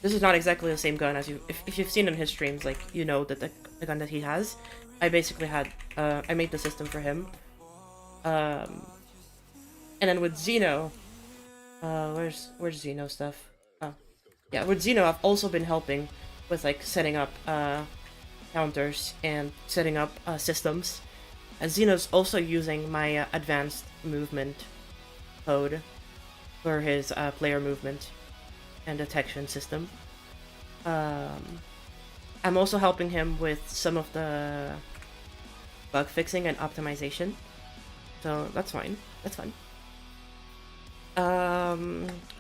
This is not exactly the same gun as you... If you've seen in his streams, like, you know that the gun that he has. I basically had... I made the system for him. And then with Xeno... where's Xeno stuff? Oh. Yeah, with Xeno, I've also been helping with, like, setting up counters and setting up systems. Xeno's also using my advanced movement code for his player movement and detection system. I'm also helping him with some of the bug fixing and optimization. So that's fine. That's fun.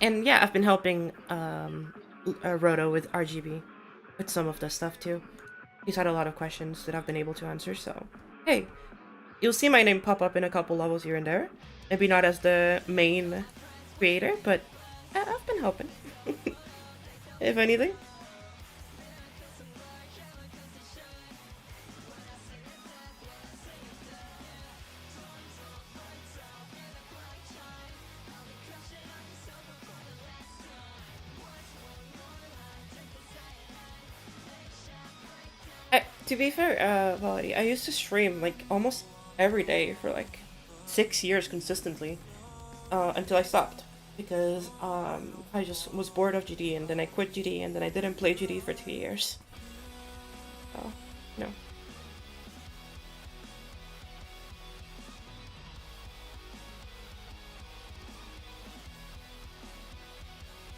And yeah, I've been helping Roto with RGB with some of the stuff too. He's had a lot of questions that I've been able to answer, so hey, you'll see my name pop up in a couple levels here and there. Maybe not as the main creator, but I've been helping. If anything. To be fair, Valady, I used to stream like almost every day for like 6 years consistently, until I stopped because I just was bored of GD, and then I quit GD, and then I didn't play GD for 2 years. So, no.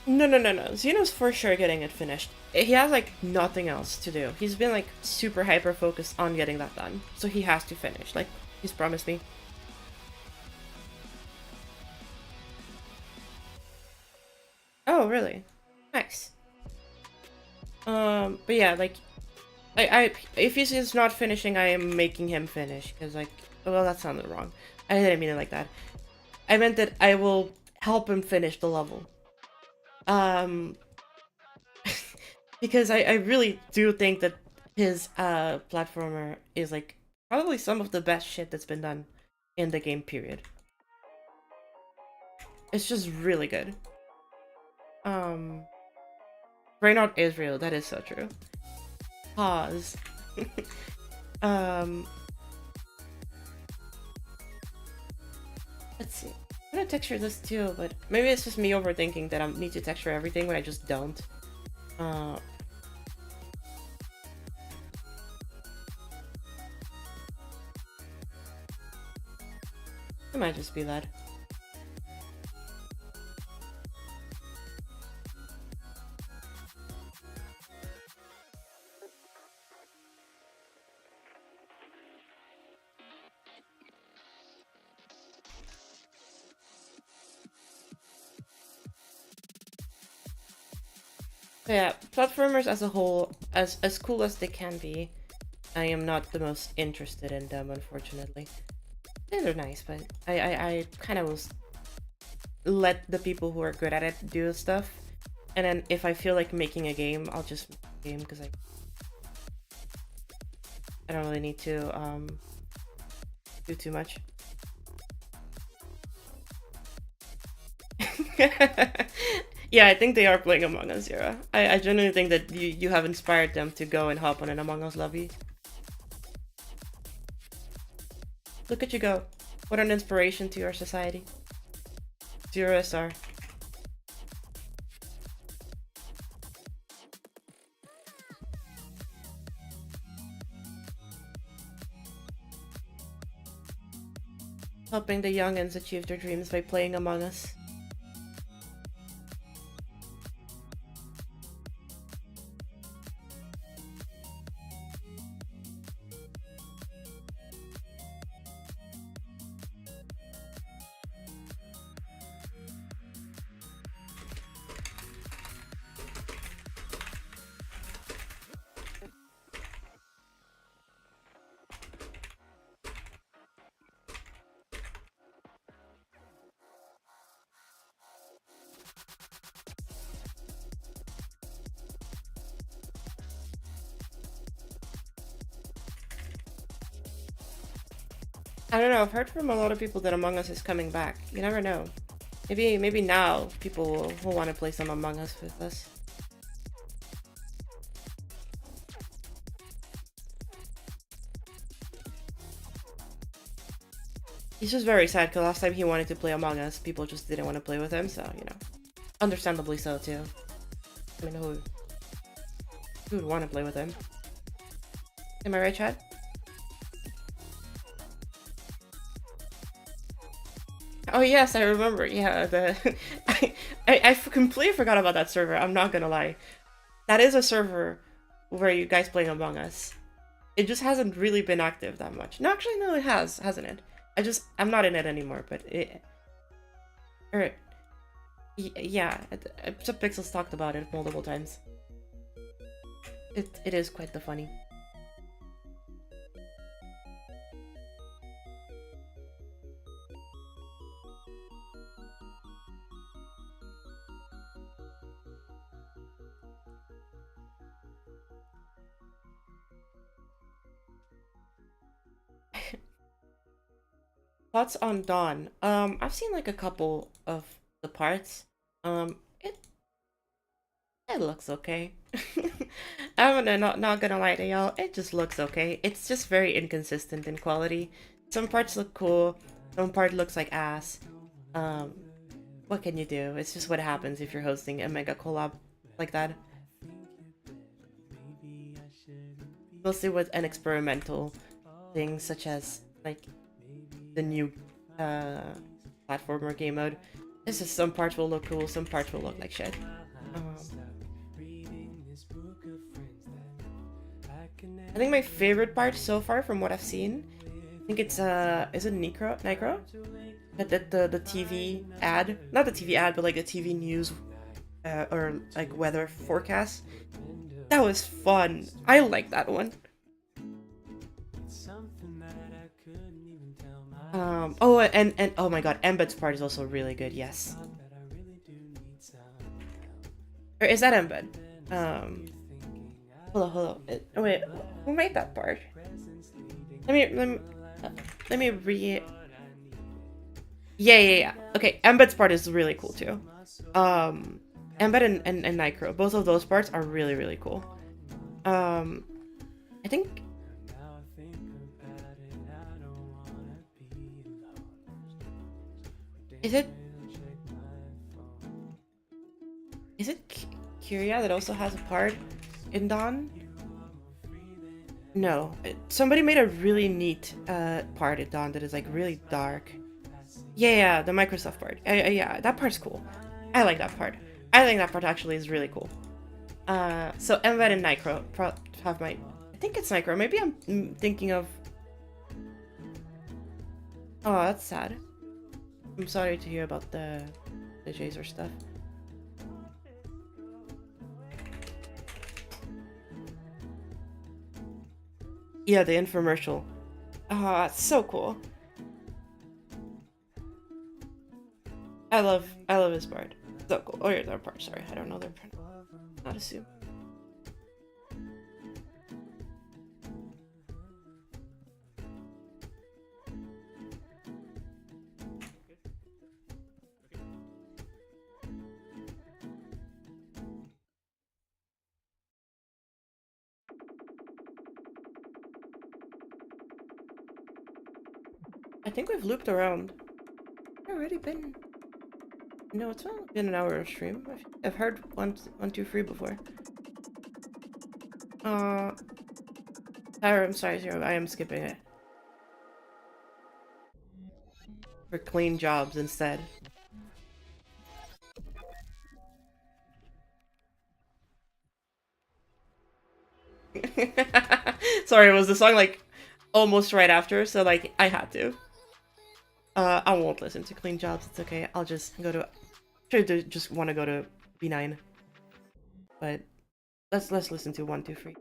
No. Xeno's for sure getting it finished. He has, like, nothing else to do. He's been, like, super hyper-focused on getting that done. So he has to finish. Like, he's promised me. Oh, really? Nice. But yeah, like, if he's not finishing, I am making him finish. Because, like, well, that sounded wrong. I didn't mean it like that. I meant that I will help him finish the level. Because I really do think that his platformer is like probably some of the best shit that's been done in the game, period. It's just really good. Reynard is real, that is so true. Pause. Let's see. I'm gonna texture this too, but maybe it's just me overthinking that I need to texture everything when I just don't. It might just be that. So yeah, platformers as a whole, as cool as they can be, I am not the most interested in them, unfortunately. they're nice, but I kind of was let the people who are good at it do stuff, and then if I feel like making a game, I'll just make a game because I don't really need to do too much. Yeah, I think they are playing Among Us, Yura. I genuinely think that you have inspired them to go and hop on an Among Us lobby. Look at you go. What an inspiration to your society. To your SR. Helping the youngins achieve their dreams by playing Among Us. I don't know, I've heard from a lot of people that Among Us is coming back. You never know. Maybe now people will want to play some Among Us with us. He's just very sad because last time he wanted to play Among Us, people just didn't want to play with him, so, you know. Understandably so, too. I mean, who would want to play with him? Am I right, Chad? Oh yes, I remember. Yeah, I completely forgot about that server. I'm not gonna lie. That is a server where you guys playing Among Us. It just hasn't really been active that much. No, actually, no, it has, hasn't it? I'm not in it anymore, but yeah, Pixels talked about it multiple times. It is quite the funny. Thoughts on Dawn? I've seen like a couple of the parts. It looks okay. I'm not gonna lie to y'all. It just looks okay. It's just very inconsistent in quality. Some parts look cool. Some part looks like ass. Um, what can you do? It's just what happens if you're hosting a mega collab like that. Mostly with an experimental things such as like the new platformer game mode. It's just some parts will look cool, some parts will look like shit. I think my favorite part so far from what I've seen, I think it's is it Necro? The TV ad, not the TV ad, but like the TV news or like weather forecast. That was fun. I like that one. Oh, and oh my god, Embed's part is also really good. Yes. Or is that Embed? Hold on. Oh wait, who made that part? Let me re. Yeah. Okay, Embed's part is really cool too. Embed and Nitro, both of those parts are really really cool. I think. Is it Kyria that also has a part in Dawn? No. Somebody made a really neat part in Dawn that is like really dark. Yeah, the Microsoft part. Yeah, that part's cool. I like that part. I think that part actually is really cool. So Embed and Nitro have my... I think it's Nitro. Maybe I'm thinking of... Oh, that's sad. I'm sorry to hear about the Jazer stuff. Yeah, the infomercial. Oh, it's so cool. I love his part. So cool. Oh, yeah, their part. Sorry, I don't know their part. Not assume. I think we've looped around. Already been. No, it's not been an hour of stream. I've heard one, two, three before. Tyra, I'm sorry, Zero. I am skipping it. For clean jobs instead. Sorry, it was the song like almost right after, so like I had to. I won't listen to clean jobs. It's okay. I'll just go to. Sure, just want to go to B9, but let's listen to 1, 2, 3.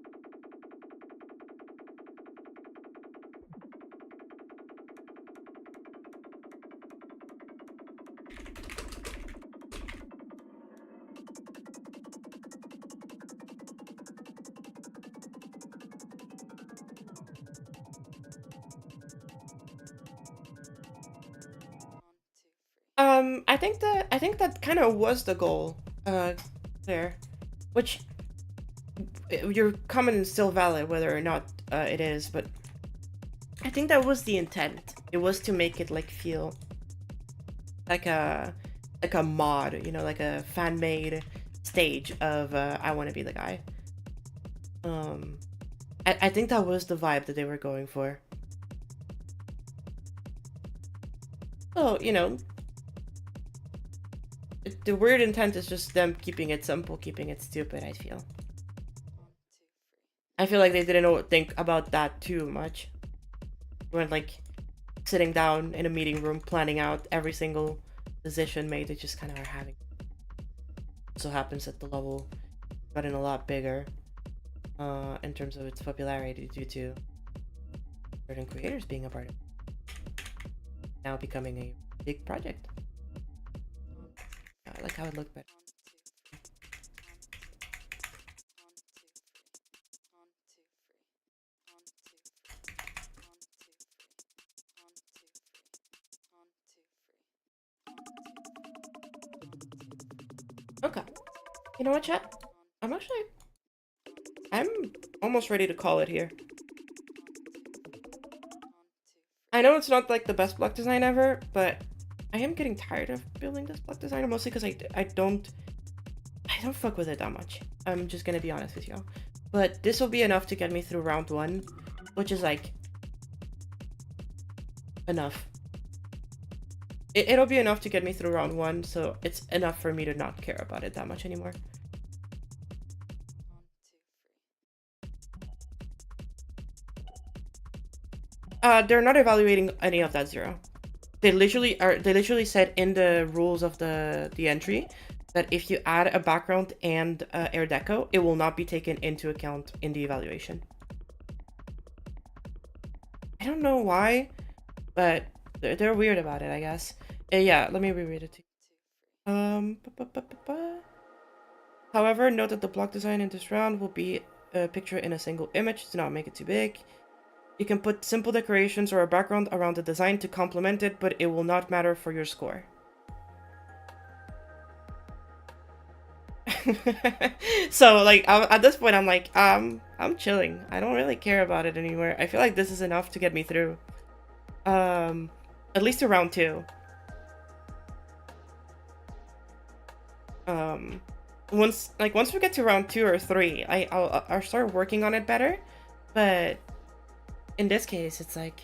I think that kind of was the goal. There, which your comment is still valid whether or not it is, but I think that was the intent. It was to make it like feel like a mod, you know, like a fan made stage of I want to be the guy. I think that was the vibe that they were going for. So, you know, the weird intent is just them keeping it simple, keeping it stupid, I feel. I feel like they didn't think about that too much. They weren't like sitting down in a meeting room planning out every single decision made. They just kind of are having. So happens that the level gotten a lot bigger in terms of its popularity due to certain creators being a part of it. Now becoming a big project. I like how it looked better. Okay. You know what, chat? I'm almost ready to call it here. I know it's not like the best block design ever, but I am getting tired of building this block design, mostly because I don't fuck with it that much. I'm just gonna be honest with you. But this will be enough to get me through round 1, which is like enough. It'll be enough to get me through round 1, so it's enough for me to not care about it that much anymore. They're not evaluating any of that zero. They literally said in the rules of the entry that if you add a background and air deco, it will not be taken into account in the evaluation. I don't know why, but they're weird about it, I guess. Yeah, let me reread it to you. However, note that the block design in this round will be a picture in a single image. Do not make it too big. You can put simple decorations or a background around the design to complement it, but it will not matter for your score. So like at this point I'm like I'm chilling. I don't really care about it anymore. I feel like this is enough to get me through at least to round 2. Once we get to round 2 or 3, I'll start working on it better, but in this case it's like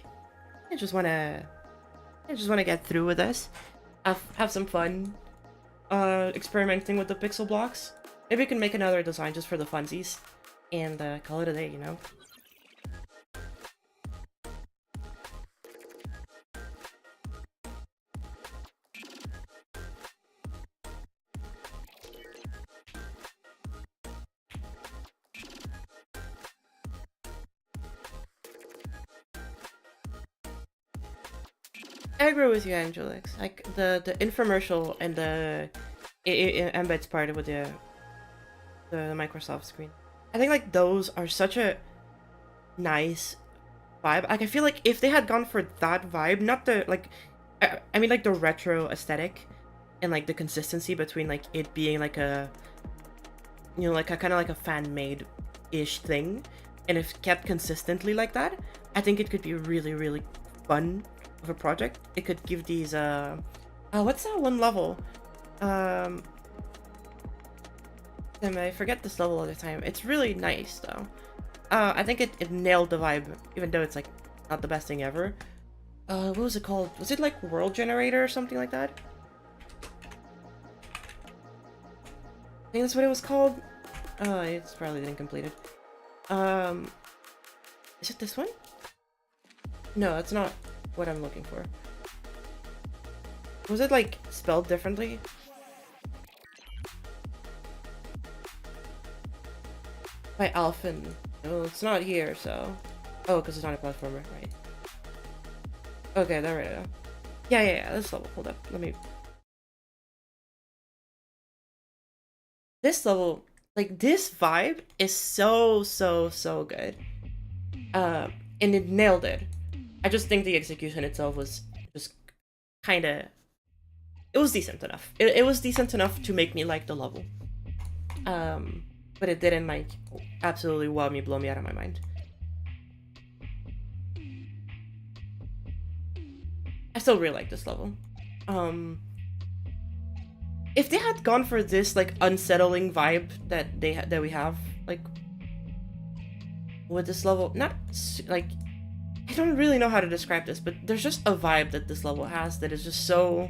I just want to get through with this. Have some fun experimenting with the pixel blocks. Maybe we can make another design just for the funsies and call it a day, you know? I agree with you, Angelix. Like the infomercial and the it embeds part with the Microsoft screen. I think like those are such a nice vibe. Like I feel like if they had gone for that vibe, not the like, I mean like the retro aesthetic, and like the consistency between like it being like a, you know, like a kind of like a fan made ish thing, and if kept consistently like that, I think it could be really fun of a project. It could give these what's that one level? Um, damn, I forget this level all the time. It's really nice though. I think it nailed the vibe, even though it's like not the best thing ever. What was it called? Was it like World Generator or something like that? I think that's what it was called. It's probably didn't complete it. Um, is it this one? No, that's not what I'm looking for. Was it like spelled differently? By Alphen. No, it's not here, so. Oh, because it's not a platformer, right? Okay, there we go. Yeah, this level. Hold up. Let me. This level, like, this vibe is so good. And it nailed it. I just think the execution itself was just kind of. It was decent enough. It was decent enough to make me like the level. Um, but it didn't like absolutely wow me, blow me out of my mind. I still really like this level. Um, if they had gone for this like unsettling vibe that we have like with this level, not like I don't really know how to describe this, but there's just a vibe that this level has that is just so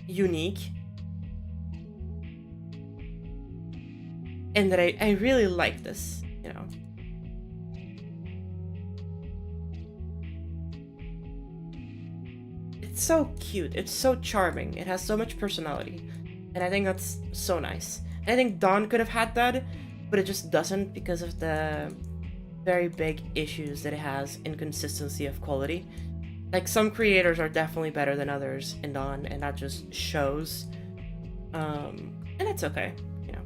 unique, and that I really like this. You know, it's so cute. It's so charming. It has so much personality, and I think that's so nice. And I think Dawn could have had that, but it just doesn't because of the very big issues that it has in consistency of quality. Like some creators are definitely better than others in Dawn, and that just shows. And it's okay, you know.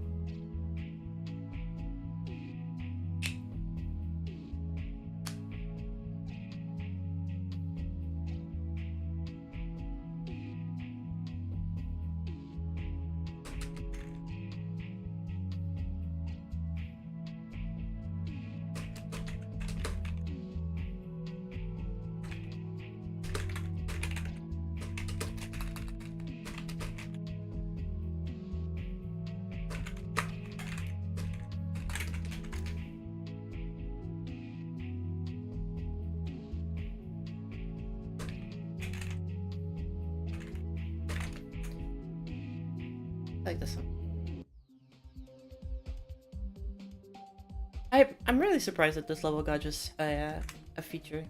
I like this one. I'm really surprised that this level got just a feature.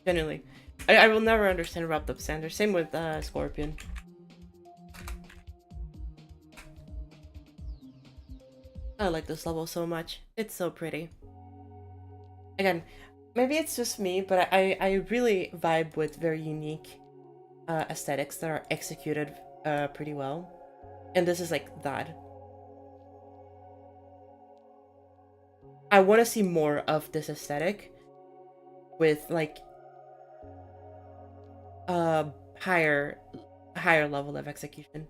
Genuinely, I will never understand wrapped up standards. Same with Scorpion. I like this level so much. It's so pretty. Again, maybe it's just me, but I really vibe with very unique aesthetics that are executed pretty well, and this is like that. I want to see more of this aesthetic with like a higher level of execution.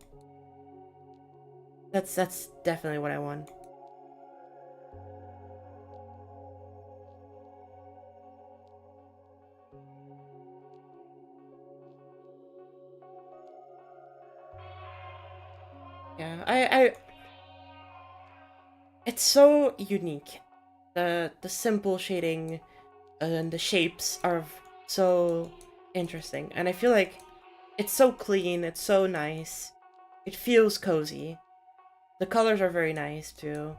That's definitely what I want. Yeah, I it's so unique. The simple shading and the shapes are so interesting, and I feel like it's so clean, it's so nice. It feels cozy. The colors are very nice too.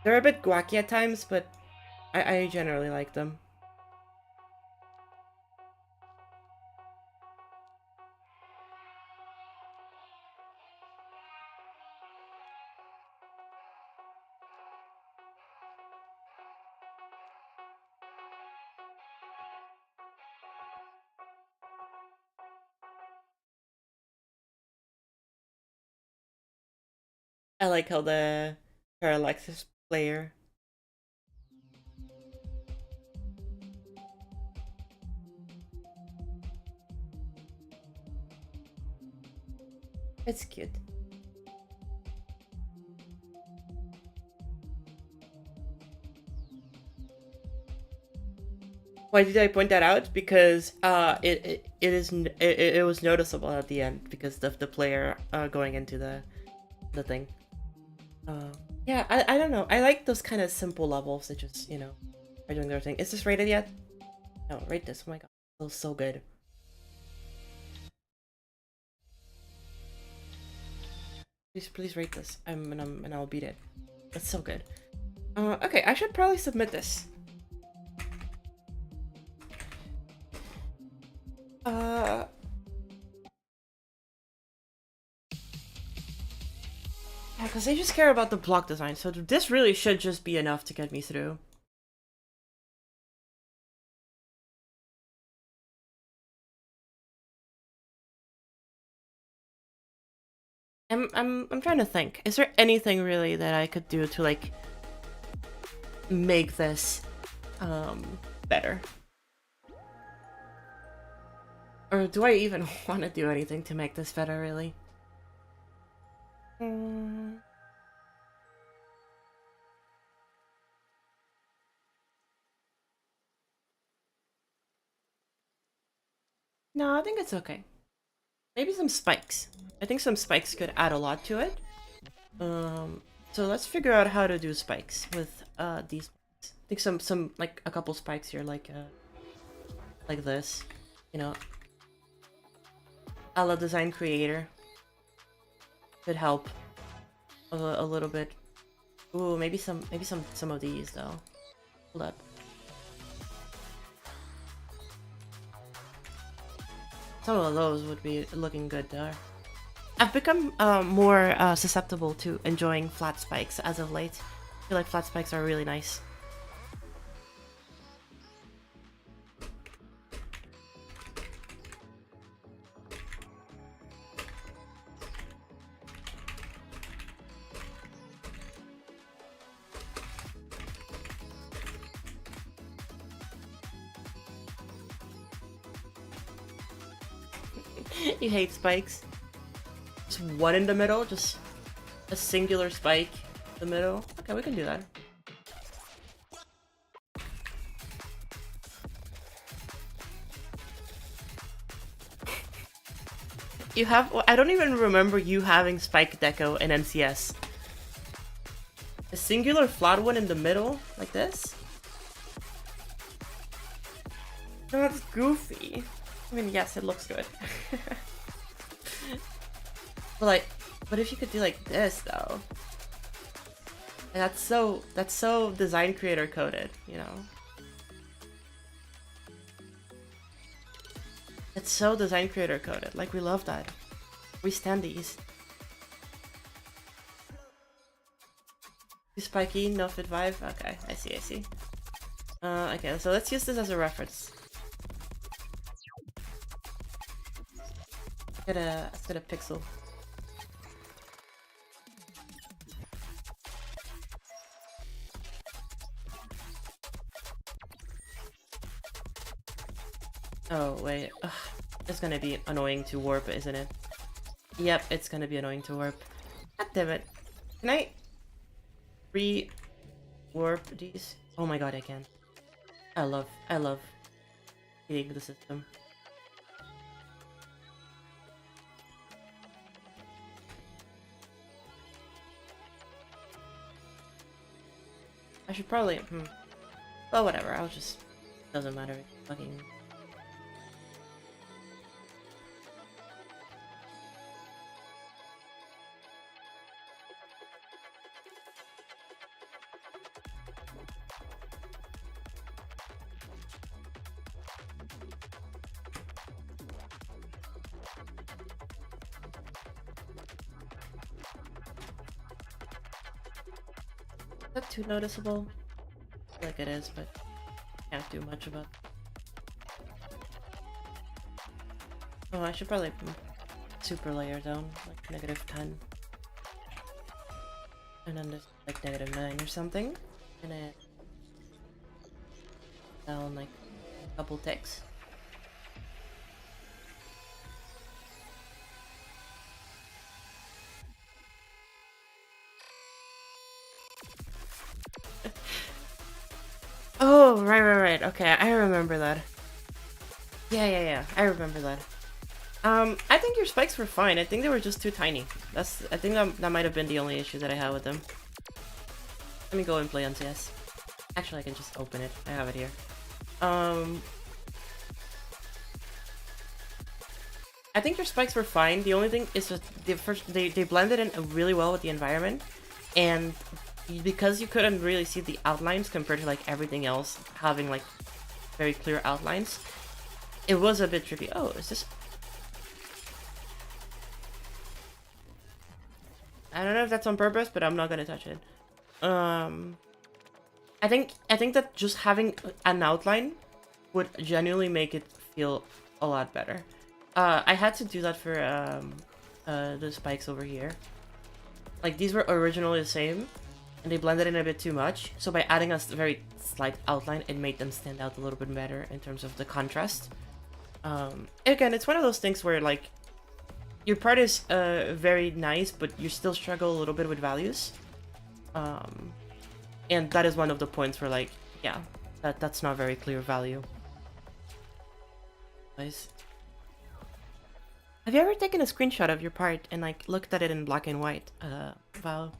They're a bit gwacky at times, but I generally like them. I like how the parallax player. It's cute. Why did I point that out? Because it was noticeable at the end because of the player going into the thing. Yeah, I don't know. I like those kind of simple levels that just, you know, are doing their thing. Is this rated yet? No, rate this. Oh my god. It feels so good. Please rate this. And I'll beat it. It's so good. Okay, I should probably submit this. Yeah, because I just care about the block design, so this really should just be enough to get me through. I'm trying to think. Is there anything really that I could do to like make this better? Or do I even want to do anything to make this better, really? No, I think it's okay. Maybe some spikes. I think some spikes could add a lot to it. So let's figure out how to do spikes with these. I think some like a couple spikes here, like this, you know, a la design creator could help a little bit. Ooh, maybe some of these though. Hold up. Some of those would be looking good there. I've become more susceptible to enjoying flat spikes as of late. I feel like flat spikes are really nice. You hate spikes? Just one in the middle? Just a singular spike in the middle? Okay, we can do that. You have- I don't even remember you having spike deco in NCS. A singular flat one in the middle? Like this? No, that's goofy. I mean, yes, it looks good. But if you could do like this though. That's so design creator coded, you know. It's so design creator coded. Like, we love that. We stand these. Too spiky, no fit vibe. Okay, I see. Okay, so let's use this as a reference. Let's get a pixel. Oh, wait. Ugh. It's gonna be annoying to warp, isn't it? Yep, it's gonna be annoying to warp. God damn it. Can I re-warp these? Oh my god, I can. I love hitting the system. I should probably, well, whatever, I'll just, doesn't matter, fucking. Is that too noticeable? I feel like it is, but can't do much about it. Oh, I should probably super layer down, like -10. And then this like -9 or something. And then down like a couple ticks. Oh, right. Okay, I remember that. Yeah. I remember that. I think your spikes were fine. I think they were just too tiny. I think that might have been the only issue that I had with them. Let me go and play on CS. Actually, I can just open it. I have it here. I think your spikes were fine. The only thing is that they blended in really well with the environment, and because you couldn't really see the outlines compared to like everything else having like very clear outlines, it was a bit tricky. Oh, is this? I don't know if that's on purpose, but I'm not gonna touch it. I think that just having an outline would genuinely make it feel a lot better. I had to do that for the spikes over here. Like these were originally the same, and they blended in a bit too much. So by adding a very slight outline, it made them stand out a little bit better in terms of the contrast. Again, it's one of those things where like your part is very nice, but you still struggle a little bit with values. And that is one of the points where like, yeah, that's not very clear value. Nice. Have you ever taken a screenshot of your part and like looked at it in black and white, Val?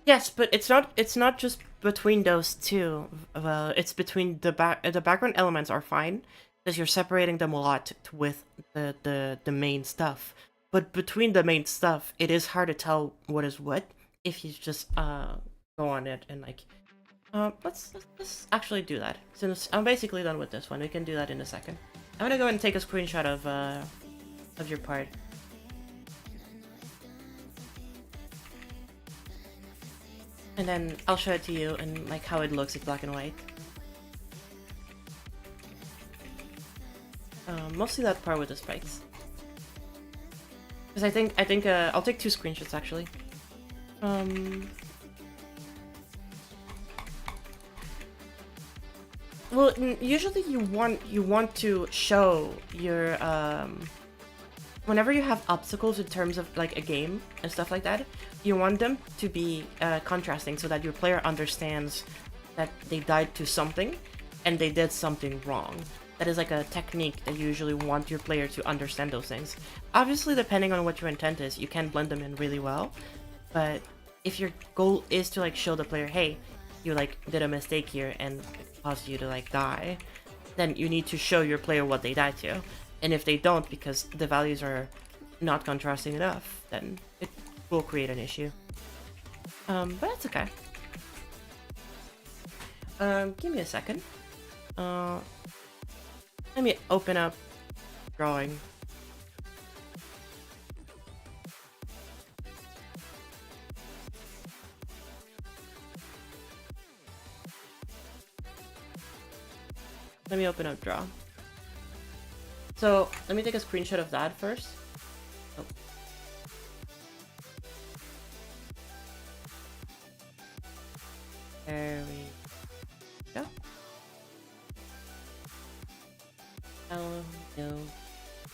Yes, but it's not just between those two. It's between the background elements are fine because you're separating them a lot with the main stuff. But between the main stuff, it is hard to tell what is what if you just go on it and like let's actually do that. Since I'm basically done with this one, we can do that in a second. I'm gonna go and take a screenshot of your part. And then I'll show it to you and like how it looks in black and white. Mostly that part with the spikes. Because I think I'll take 2 screenshots actually. Well, usually you want to show your whenever you have obstacles in terms of like a game and stuff like that, you want them to be contrasting so that your player understands that they died to something and they did something wrong. That is like a technique that you usually want your player to understand those things. Obviously, depending on what your intent is, you can blend them in really well. But if your goal is to like show the player, hey, you like did a mistake here and it caused you to like die, then you need to show your player what they died to. And if they don't, because the values are not contrasting enough, then it will create an issue. But that's okay. Give me a second. Let me open up drawing. Let me open up draw. So let me take a screenshot of that first. Oh. There we go. Oh no,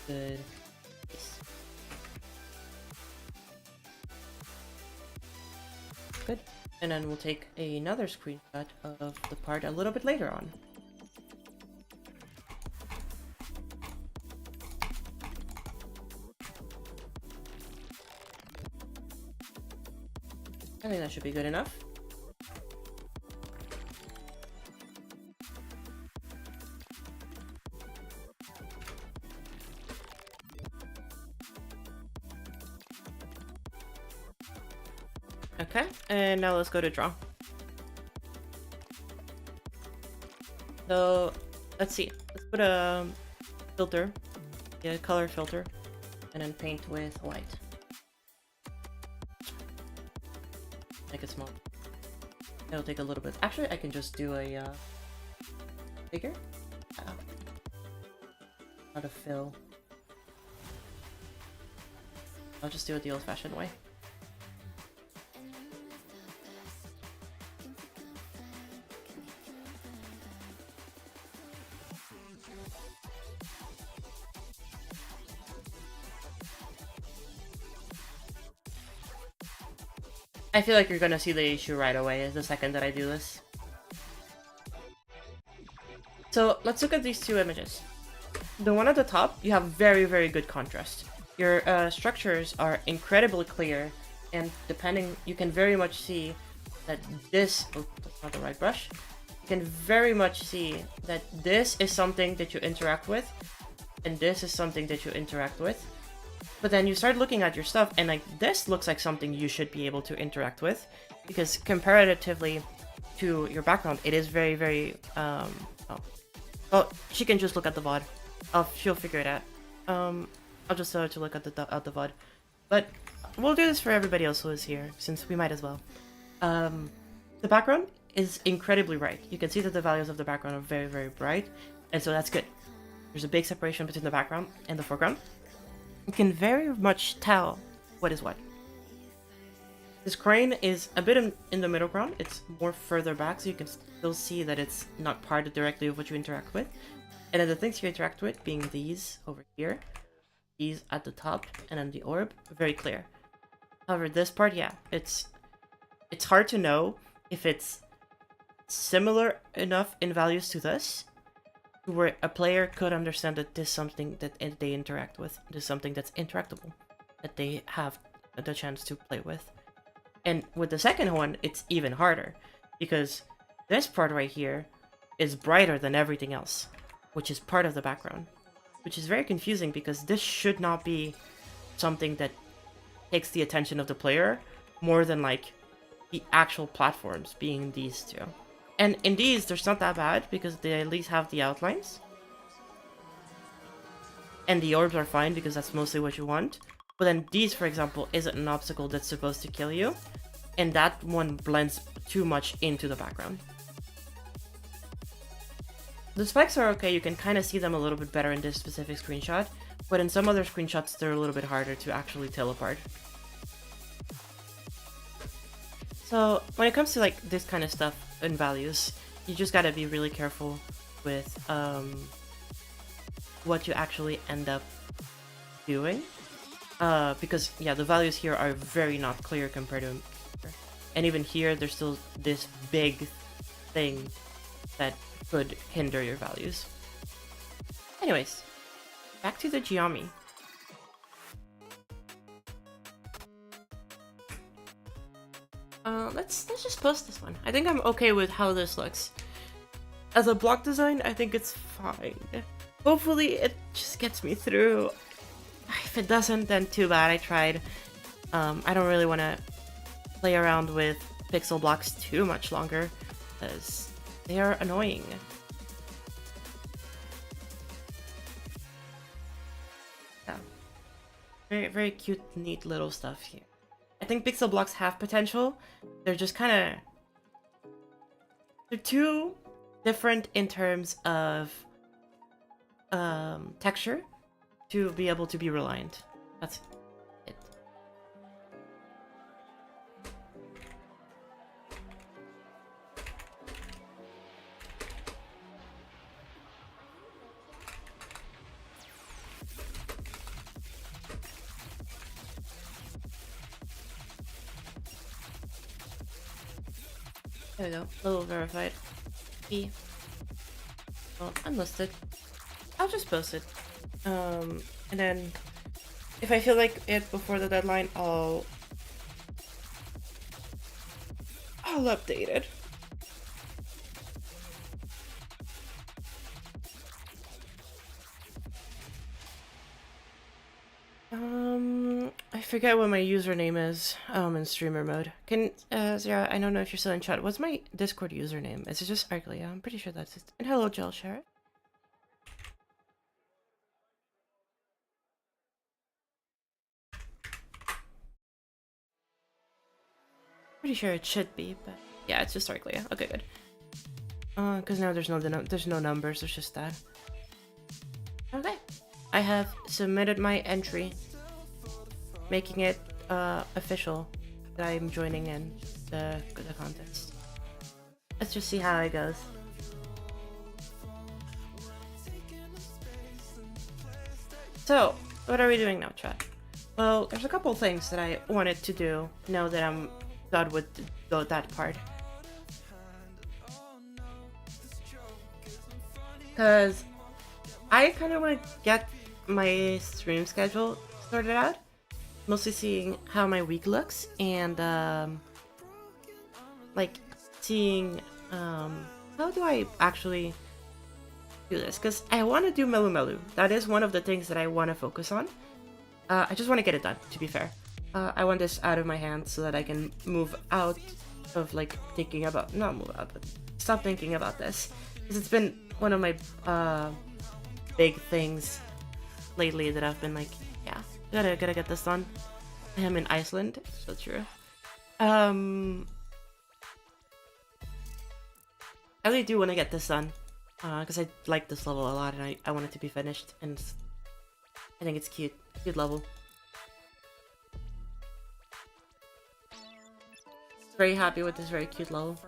good. Yes. Good. And then we'll take another screenshot of the part a little bit later on. I think that should be good enough. Okay, and now let's go to draw. So let's see. Let's put a filter, a color filter, and then paint with white. Make it small. It'll take a little bit. Actually, I can just do a bigger. Not a fill. I'll just do it the old-fashioned way. I feel like you're gonna see the issue right away the second that I do this. So let's look at these two images. The one at the top, you have very, very good contrast. Your structures are incredibly clear, and depending, you can very much see that this, oh, that's not the right brush. You can very much see that this is something that you interact with, and this is something that you interact with. But then you start looking at your stuff, and like this looks like something you should be able to interact with, because comparatively to your background, it is very, very. Oh, well, she can just look at the VOD. She'll figure it out. I'll just tell her to look at the VOD. But we'll do this for everybody else who is here, since we might as well. The background is incredibly bright. You can see that the values of the background are very, very bright, and so that's good. There's a big separation between the background and the foreground. You can very much tell what is what. This crane is a bit in the middle ground. It's more further back, so you can still see that it's not part directly of what you interact with. And then the things you interact with being these over here, these at the top, and then the orb, very clear. However, this part, yeah, it's hard to know if it's similar enough in values to this, where a player could understand that this is something that they interact with. This is something that's interactable, that they have the chance to play with. And with the second one, it's even harder, because this part right here is brighter than everything else, which is part of the background, which is very confusing because this should not be something that takes the attention of the player more than like the actual platforms being these two. And in these, they're not that bad because they at least have the outlines. And the orbs are fine because that's mostly what you want. But then these, for example, isn't an obstacle that's supposed to kill you. And that one blends too much into the background. The spikes are okay, you can kind of see them a little bit better in this specific screenshot. But in some other screenshots, they're a little bit harder to actually tell apart. So when it comes to like this kind of stuff and values, you just gotta be really careful with what you actually end up doing. Because yeah, the values here are very not clear compared to, and even here there's still this big thing that could hinder your values. Anyways, back to the geometry. Let's just post this one. I think I'm okay with how this looks. As a block design, I think it's fine. Hopefully it just gets me through. If it doesn't, then too bad, I tried. I don't really want to play around with pixel blocks too much longer, because they are annoying. Yeah. Very, very cute, neat little stuff here. I think pixel blocks have potential. They're just kind of... They're too different in terms of texture to be able to be reliant. That's it. There we go. Level verified. E. Well, unlisted. I'll just post it. And then if I feel like it before the deadline, I'll update it. I forget what my username is in streamer mode. Can Zara, I don't know if you're still in chat. What's my Discord username? Is it just Arglia? I'm pretty sure that's it. And hello, Jill Sherrod. Pretty sure it should be, but yeah, it's just Arglia. Okay, good. Because now there's no numbers. There's just that. Okay, I have submitted my entry, making it official that I'm joining in the contest. Let's just see how it goes. So, what are we doing now, chat? Well, there's a couple things that I wanted to do now that I'm done with that part. Because I kind of want to get my stream schedule sorted out. Mostly seeing how my week looks and like seeing how do I actually do this, because I want to do Melu Melu. That is one of the things that I want to focus on. I just want to get it done, to be fair. I want this out of my hands so that I can move out of like thinking about, not move out, but stop thinking about this, because it's been one of my big things lately that I've been like, yeah, gotta get this done. I am in Iceland, so true. I really do want to get this done, because I like this level a lot and I want it to be finished, and I think it's cute level. Very happy with this very cute level.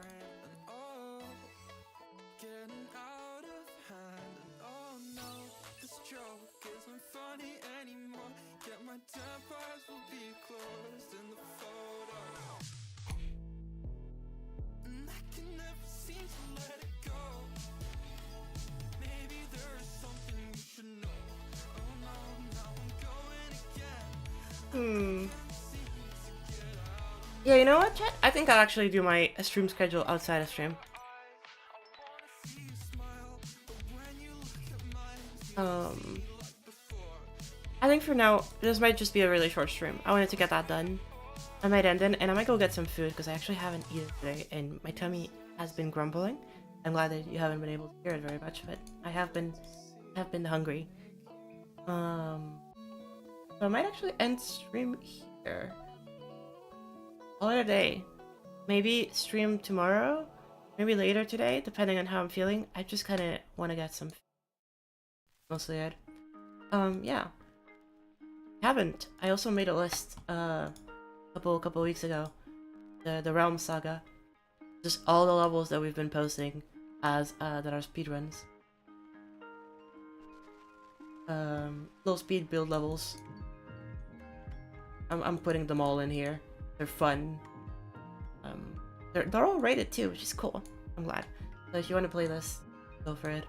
Yeah, you know what, chat? I think I'll actually do my stream schedule outside of stream. I think for now, this might just be a really short stream. I wanted to get that done. I might end it, and I might go get some food, because I actually haven't eaten today, and my tummy has been grumbling. I'm glad that you haven't been able to hear it very much, but I have been hungry. So I might actually end stream here. Call it a day. Maybe stream tomorrow, maybe later today, depending on how I'm feeling. I just kind of want to get some food. Mostly it. Yeah. Haven't. I also made a list couple weeks ago. The Realm Saga. Just all the levels that we've been posting as that are speedruns. Low speed build levels. I'm putting them all in here. They're fun. They're all rated too, which is cool. I'm glad. So if you want to play this, go for it.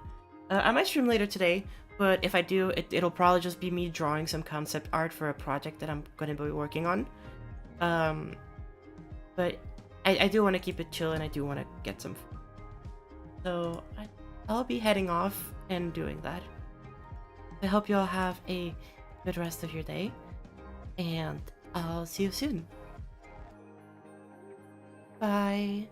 I might stream later today, but if I do, it'll probably just be me drawing some concept art for a project that I'm going to be working on. But I do want to keep it chill, and I do want to get some food. So I'll be heading off and doing that. I hope you all have a good rest of your day, and I'll see you soon. Bye.